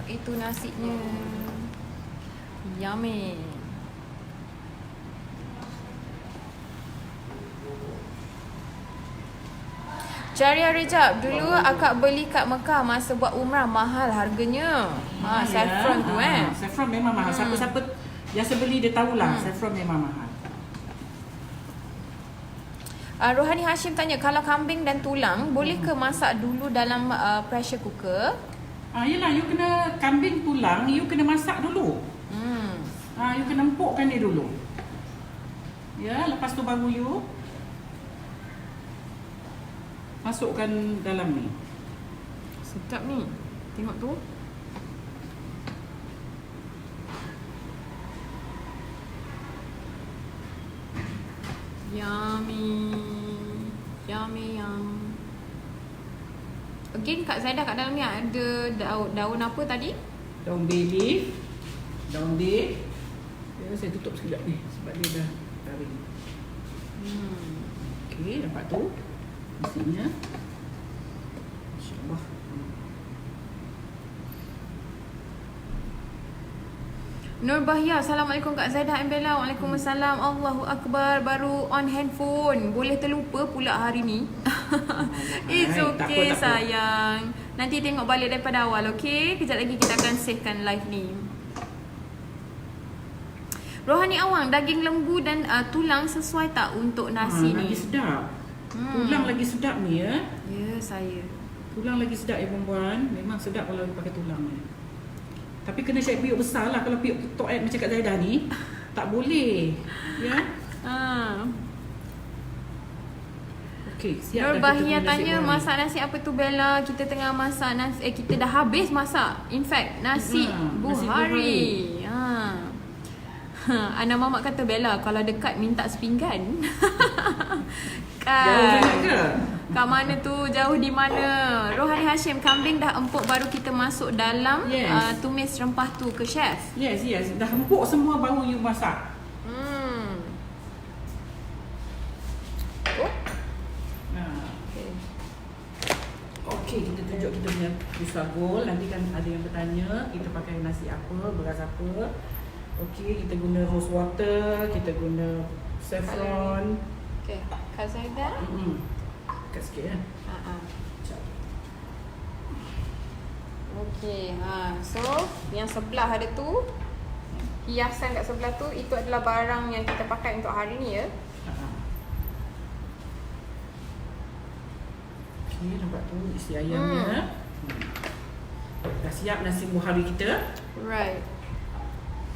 Itu nasinya. Yummy. Jaria Rejab, dulu akak beli kat Mekah masa buat umrah, mahal harganya. Saffron tu Saffron memang mahal. Siapa-siapa yang sebeli dia tahulah saffron memang mahal. Rohani Hashim tanya, kalau kambing dan tulang boleh ke masak dulu dalam pressure cooker? Yelah, you kena kambing tulang, you kena masak dulu. You kena empukkan dia dulu. Ya, lepas tu baru you masukkan dalam ni. Sedap ni. Tengok tu. Yummy. Yummy yum. Again Kak Zaidah, kat dalam ni ada daun apa tadi? Daun bay leaf. Daun bay. Saya tutup sekejap ni sebab dia dah garing. Okey, nampak tu. Isinya. InsyaAllah. Nur Bahya, Assalamualaikum Kak Zaidah and Bella. Waalaikumsalam. Allahu Akbar. Baru on handphone. Boleh terlupa pula hari ni. It's okay sayang. Nanti tengok balik daripada awal, okay? Kejap lagi kita akan savekan live ni. Rohani Awang, daging lembu dan tulang sesuai tak untuk nasi ni? Lagi sedap. Tulang lagi sedap ni ya. Ya, saya. Tulang lagi sedap ya perempuan. Memang sedap kalau pakai tulang ni. Tapi kena cari piuk besar lah. Kalau piuk tok macam Kak Zaidah ni, tak boleh. Ya. Okey, siap. Nur Bahia tanya masak nasi apa tu Bella? Kita tengah masak nasi, kita dah habis masak. In fact, nasi buhari. Ana Mamat kata Bella, kalau dekat minta sepinggan. Jauh sangat ke? Kat mana tu? Jauh di mana? Rohani Hashim, kambing dah empuk baru kita masuk dalam tumis rempah tu ke chef? Yes. Dah empuk semua baru you masak. Okey, kita tunjuk kita punya pisagol. Nanti kan ada yang bertanya kita pakai nasi apa, beras apa. Okey, kita guna rose water, kita guna saffron. Okey, Kak Zaidah? Kat sikit kan. Okey, so yang sebelah ada tu, hiasan kat sebelah tu, itu adalah barang yang kita pakai untuk hari ni ya. Okey, nampak tu isi ayamnya. Dah siap nasi buhari kita. Right.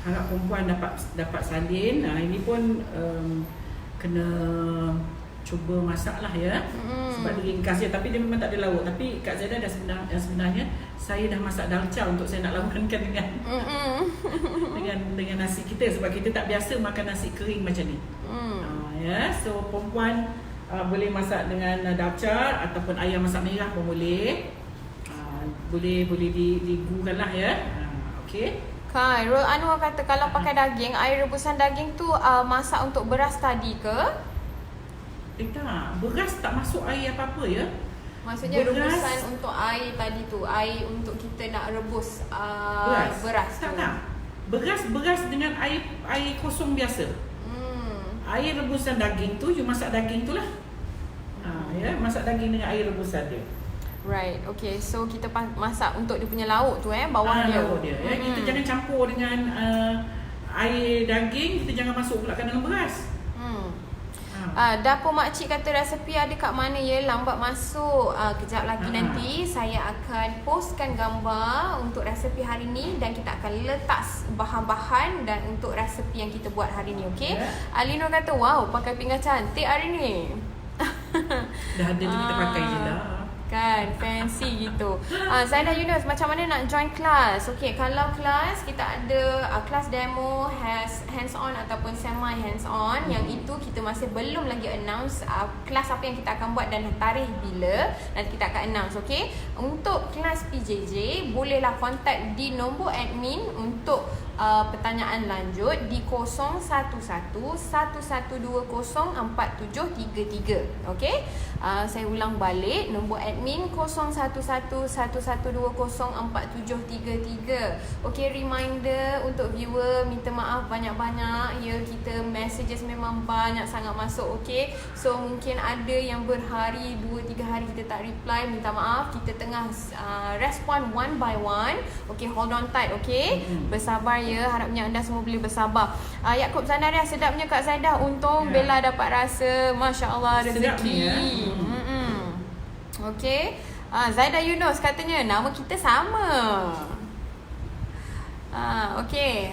Harap perempuan dapat salin. Ini pun kena cuba masak lah ya. Sebab dia ringkas je, tapi dia memang tak ada lauk. Tapi Kak Zaidah dah sebenarnya saya dah masak dalca untuk saya nak lawankan dengan nasi kita. Sebab kita tak biasa makan nasi kering macam ni. Ya, so perempuan boleh masak dengan dalca ataupun ayam masak merah pun boleh. Boleh digunakan lah ya. Okey. Kan, Rul Anwar kata kalau pakai daging, air rebusan daging tu masak untuk beras tadi ke? Tak, beras tak masuk air apa-apa ya. Maksudnya beras, rebusan untuk air tadi tu, air untuk kita nak rebus beras tu. Tak. Beras dengan air kosong biasa. Air rebusan daging tu, you masak daging tu lah. Ya, masak daging dengan air rebusan dia. Right, okay. So kita masak untuk dia punya lauk tu bawang dia. Lauk dia. Kita jangan campur dengan air daging, kita jangan masuk pula dalam beras. Dapur makcik kata resepi ada kat mana ya? Lambat masuk. Kejap lagi nanti saya akan postkan gambar untuk resepi hari ni dan kita akan letak bahan-bahan dan untuk resepi yang kita buat hari ni, okey? Alinor kata wow, pakai pinggan cantik hari ni. Dah ada kita pakai je lah. Kan, fancy gitu. Zaidah Yunus, macam mana nak join kelas? Okay, kalau kelas, kita ada kelas demo, hands-on ataupun semi-hands-on. Yang itu kita masih belum lagi announce kelas apa yang kita akan buat dan tarikh bila. Nanti kita akan announce, okay? Untuk kelas PJJ, bolehlah kontak di nombor admin untuk pertanyaan lanjut di 011-1120-4733. Okay? Saya ulang balik, nombor admin 011-1120-4733. Okay, reminder untuk viewer, minta maaf banyak-banyak ya, kita messages memang banyak sangat masuk. Okay, so mungkin ada yang berhari 2-3 hari kita tak reply, minta maaf, kita tengah respon one by one. Okay, hold on tight. Okay, bersabar ya, harapnya anda semua boleh bersabar. Yaakob Zanaria, sedapnya Kak Zaidah, untung Bella dapat rasa, Masya Allah, rezeki. Okay, Zaidah Yunus katanya nama kita sama. Okay,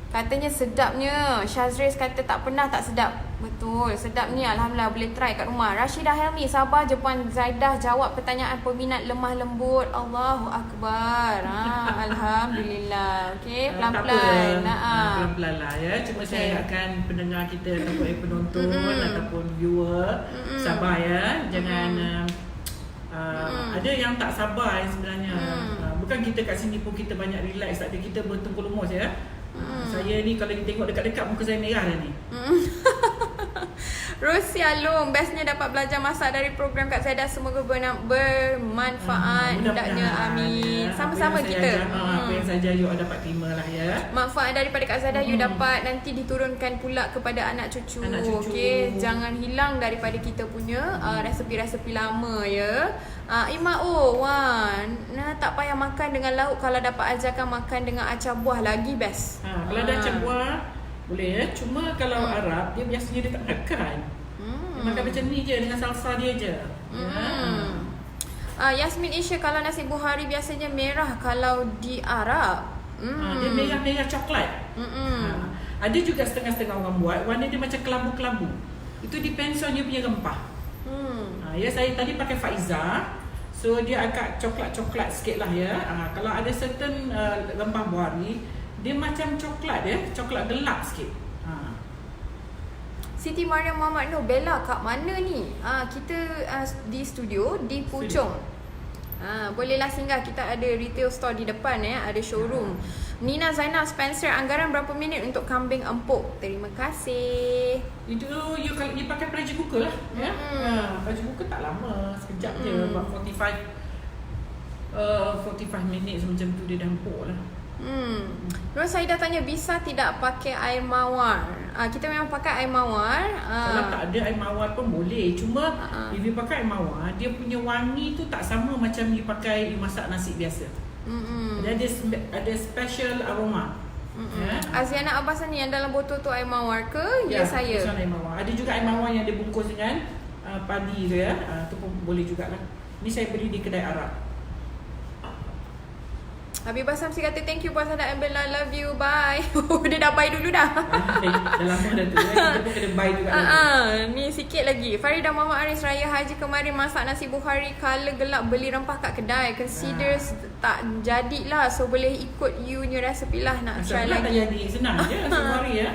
Katanya sedapnya. Syazriz kata tak pernah tak sedap. Betul, sedap ni. Alhamdulillah boleh try kat rumah. Rashidah Helmi, sabar je Puan Zaidah jawab pertanyaan peminat lemah lembut. Allahu Akbar. Alhamdulillah. Okey, pelan-pelan. Pelan-pelan lah ya. Cuma saya ingatkan pendengar kita ataupun penonton ataupun viewer sabar ya. Jangan ada yang tak sabar sebenarnya. Bukan kita kat sini pun kita banyak relax, tak ada, kita bertungkus lumus ya. Saya ni kalau tengok dekat-dekat muka saya merah dah ni. Rosi Alung, bestnya dapat belajar masak dari program Kak Zaidah. Semoga bermanfaat. Hendaknya amin. Sama-sama kita. Apa yang saya ajar you dapat terima lah ya. Manfaat daripada Kak Zaidah you dapat nanti diturunkan pula kepada anak cucu. Okey, jangan hilang daripada kita punya resepi-resepi lama ya. Ima Wan, tak payah makan dengan lauk. Kalau dapat ajarkan makan dengan acar buah lagi best. Kalau ada acar buah boleh ya. Cuma kalau Arab dia biasanya dia tak makan. Dia makan macam ni je dengan salsa dia je. Yasmin Isya, kalau nasi buhari biasanya merah kalau di Arab. Dia merah-merah coklat. Ada juga setengah-setengah orang buat warna dia macam kelabu-kelabu. Itu depends on dia punya rempah. Ya, saya tadi pakai Faiza. So dia agak coklat-coklat sikit lah ya. Kalau ada certain rempah buhari, dia macam coklat ya, coklat gelap sikit. Siti Mariam Muhammad Nur, Bella kat mana ni? Kita di studio di Puchong. Bolehlah singgah, kita ada retail store di depan ya, ada showroom. Nina Zainal Spencer, anggaran berapa minit untuk kambing empuk? Terima kasih. Itu you kalau you pakai pressure cooker lah ya. Pressure cooker tak lama, sekejap je, about 45 minit macam tu dia dah empuk lah. Terus saya dah tanya, bisa tidak pakai air mawar? Kita memang pakai air mawar. Kalau tak ada air mawar pun boleh. Cuma if you pakai air mawar, dia punya wangi tu tak sama macam you pakai you masak nasi biasa. Dia ada special aroma. Aziana Abbasani, yang dalam botol tu air mawar ke? Ya, saya. Air mawar. Ada juga air mawar yang dibungkus dengan padi tu ya. Tu pun boleh jugalah. Ni saya beli di kedai Arab. Habibah Samsi kata thank you Puan Zaidah and Bella, love you, bye. Dia dah bye dulu dah. Dah lama dah tu kita pun kena bye juga. Ni sikit lagi. Farida Muhammad Aris, raya haji kemarin masak nasi buhari color gelap, beli rempah kat kedai. Consider tak jadilah, so boleh ikut you punya resipi lah. Nak try lagi. Tak jadi, senang je nasi buhari ya.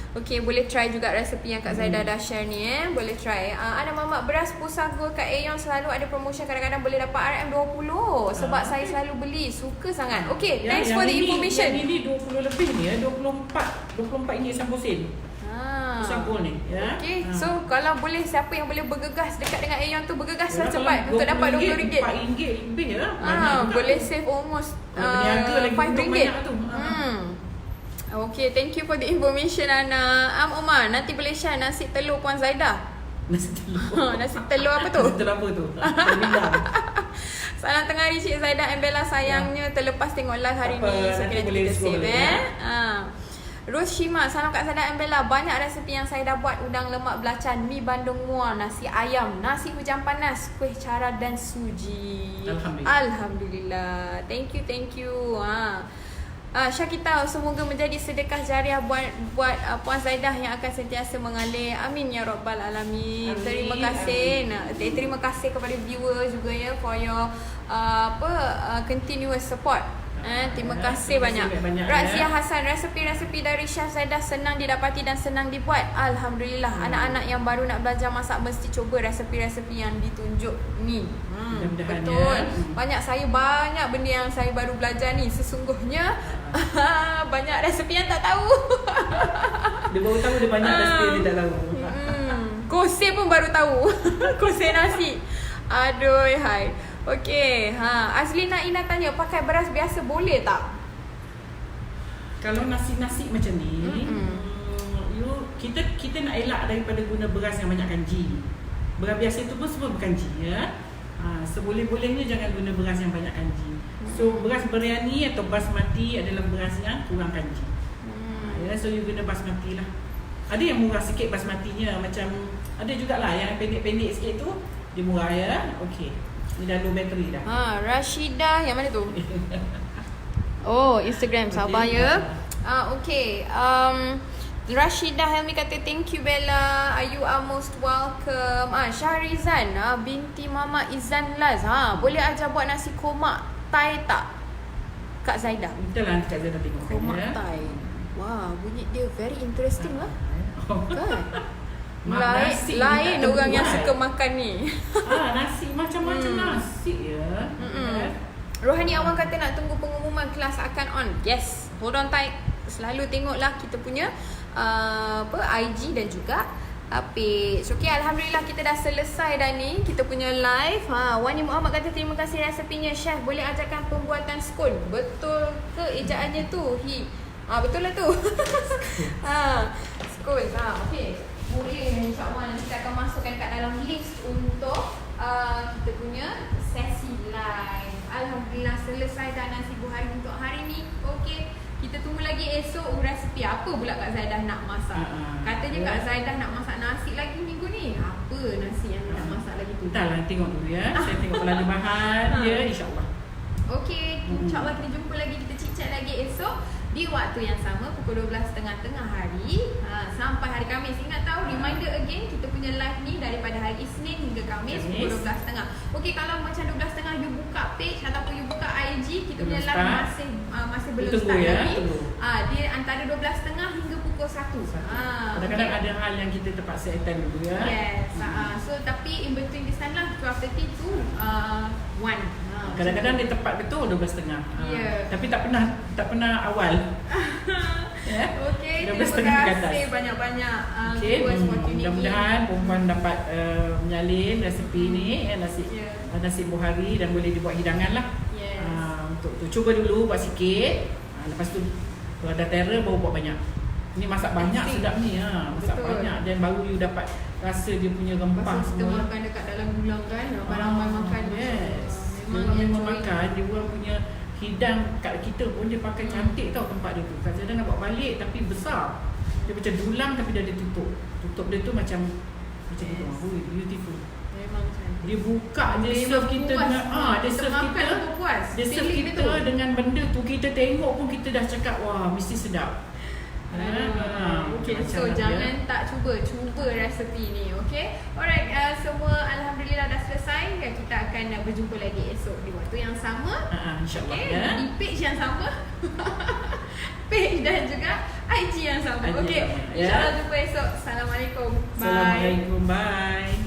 Okay, boleh try juga resepi yang Kak Zaidah dah share ni boleh try. Ada Mamat, beras pusago kat Aeon selalu ada promotion, kadang-kadang boleh dapat RM20 sebab saya selalu beli, suka sangat. Okay, thanks for the information. Yang ini 20 lebih ni ya, 24 ringgit sampul sen. Sampul ni ya. Okay, so kalau boleh, siapa yang boleh bergegas dekat dengan Aeon tu, bergegas lah cepat untuk dapat RM20. RM4 lebih ya. Boleh save almost RM5. Okay, thank you for the information Ana. Omar, nanti boleh share nasi telur Puan Zaidah. Nasi telur. Nasi telur apa tu? Nasi telur apa tu? Salam tengah hari Cik Zaidah and Bella, sayangnya terlepas tengok live hari ni. So kita save Rose Shima, salam Kak Zaidah and Bella. Banyak resepi yang saya dah buat: udang lemak belacan, mi bandung muar, nasi ayam, nasi hujan panas, kuih cara dan suji. Alhamdulillah. Thank you. Syakita, semoga menjadi sedekah jariah buat Puan Zaidah yang akan sentiasa mengalir. Amin ya rabbal alamin. Terima kasih. Terima kasih kepada viewer juga ya for your continuous support. Terima kasih banyak. Razia Hasan, resepi-resepi dari Chef Zaidah senang didapati dan senang dibuat. Alhamdulillah. Anak-anak yang baru nak belajar masak mesti cuba resepi-resepi yang ditunjuk ni. Betul. Banyak benda yang saya baru belajar ni. Sesungguhnya banyak resepi yang tak tahu. Dia baru tahu dia banyak resepi yang dia tak tahu. Kose pun baru tahu. Kose nasi. Aduh, hai. Okey, Azlina Ina tanya, pakai beras biasa boleh tak? Kalau nasi-nasi macam ni, kita nak elak daripada guna beras yang banyak kanji. Beras biasa tu pun semua berkanji ya. Seboleh-bolehnya jangan guna beras yang banyak kanji. So beras biryani atau basmati adalah beras yang kurang kanji. Ya, so you guna basmati lah. Ada yang murah sikit basmatinya, macam ada jugalah yang pendek-pendek sikit tu, dia murah ya. Okey. Ni dah low battery dah. Rashidah yang mana tu? Oh, Instagram, sabar ya. Okay. Rashidah Helmi kata thank you Bella. You are most welcome. Syahrizan binti Mama Izan Laz. Boleh ajar buat nasi komak Thai tak? Kak Zaidah. Kita lah Kak Zaidah tengok Komak ya. Thai. Wah, bunyi dia very interesting lah. Kan? Nasi Lain tak orang yang terbuat. suka makan ni. Nasi macam-macam nasi ya. Rohani Awang kata nak tunggu pengumuman kelas akan on. Yes, hold on tight. Selalu tengoklah kita punya IG dan juga page. Okay, Alhamdulillah kita dah selesai dah ni kita punya live. Wani Muhammad kata terima kasih resepinya Chef. Boleh ajarkan pembuatan scone. Betul ke ejaannya tu? Betul lah tu. Scone. Okay. Boleh, insyaAllah nanti kita akan masukkan kat dalam list untuk kita punya sesi live. Alhamdulillah selesai dah nasi buhari untuk hari ni. Okay, kita tunggu lagi esok resepi apa pula Kak Zaidah nak masak. Katanya Kak Zaidah nak masak nasi lagi minggu ni. Apa nasi yang nak masak lagi tu? Entahlah, tengok dulu ya. Saya tengok kalau ada bahan ya, insyaAllah. Okay, insyaAllah kita jumpa lagi, kita chit-chat lagi esok di waktu yang sama pukul 12.30 tengah hari sampai hari Khamis. Ingat tahu, reminder again, kita punya live ni daripada hari Isnin hingga Khamis pukul 12.30. Okey, kalau macam 12.30 you buka page ataupun you buka IG, kita punya live masih belum Tunggu start ya, lagi. tunggu. Dia antara 12.30 hingga pukul 1. Kadang-kadang ada hal yang kita terpaksa attend dulu ya. Yes. So tapi in between this time lah 12.30 to 1. Kadang-kadang dia tepat betul 12.30. Ya. Tapi tak pernah awal. Ya. Okey, terima 12.30 ke atas. kasih banyak-banyak Okey, viewers for tuning in. mudah-mudahan perempuan dapat menyalin resepi ni ya, nasi buhari dan boleh dibuat hidangan lah. Yes. Untuk tu cuba dulu buat sikit. Lepas tu kalau dah terror baru buat banyak. Ini masak banyak sedap ni masak Betul. banyak dan baru you dapat rasa dia punya rempah Lepas tu kita semua. makan dekat dalam gulang kan, ramai-ramai makan. Yes. Memang Memang enjoy. makan dia orang punya hidang kat kita pun dia pakai cantik tau tempat dia tu. Kadang-kadang nak buat balik tapi besar. Dia macam dulang tapi dia ada tutup. Tutup dia tu macam Yes. tu. Beautiful. Memang cantik. Dia buka dia Memang serve kita puas. dengan dia serve makan kita. pun puas. Dia serve Feeling kita dia tu. dengan benda tu kita tengok pun kita dah cakap wah mesti sedap. Okay, macam so dia. jangan tak cuba resepi ni. Okay, alright, semua Alhamdulillah dah selesai. Kita akan berjumpa lagi esok di waktu yang sama. InsyaAllah Okay, ya. di page yang sama. Page dan juga IG yang sama. IG Okay, yang sama, ya. insyaAllah jumpa esok. Assalamualaikum. Bye. Assalamualaikum. Bye.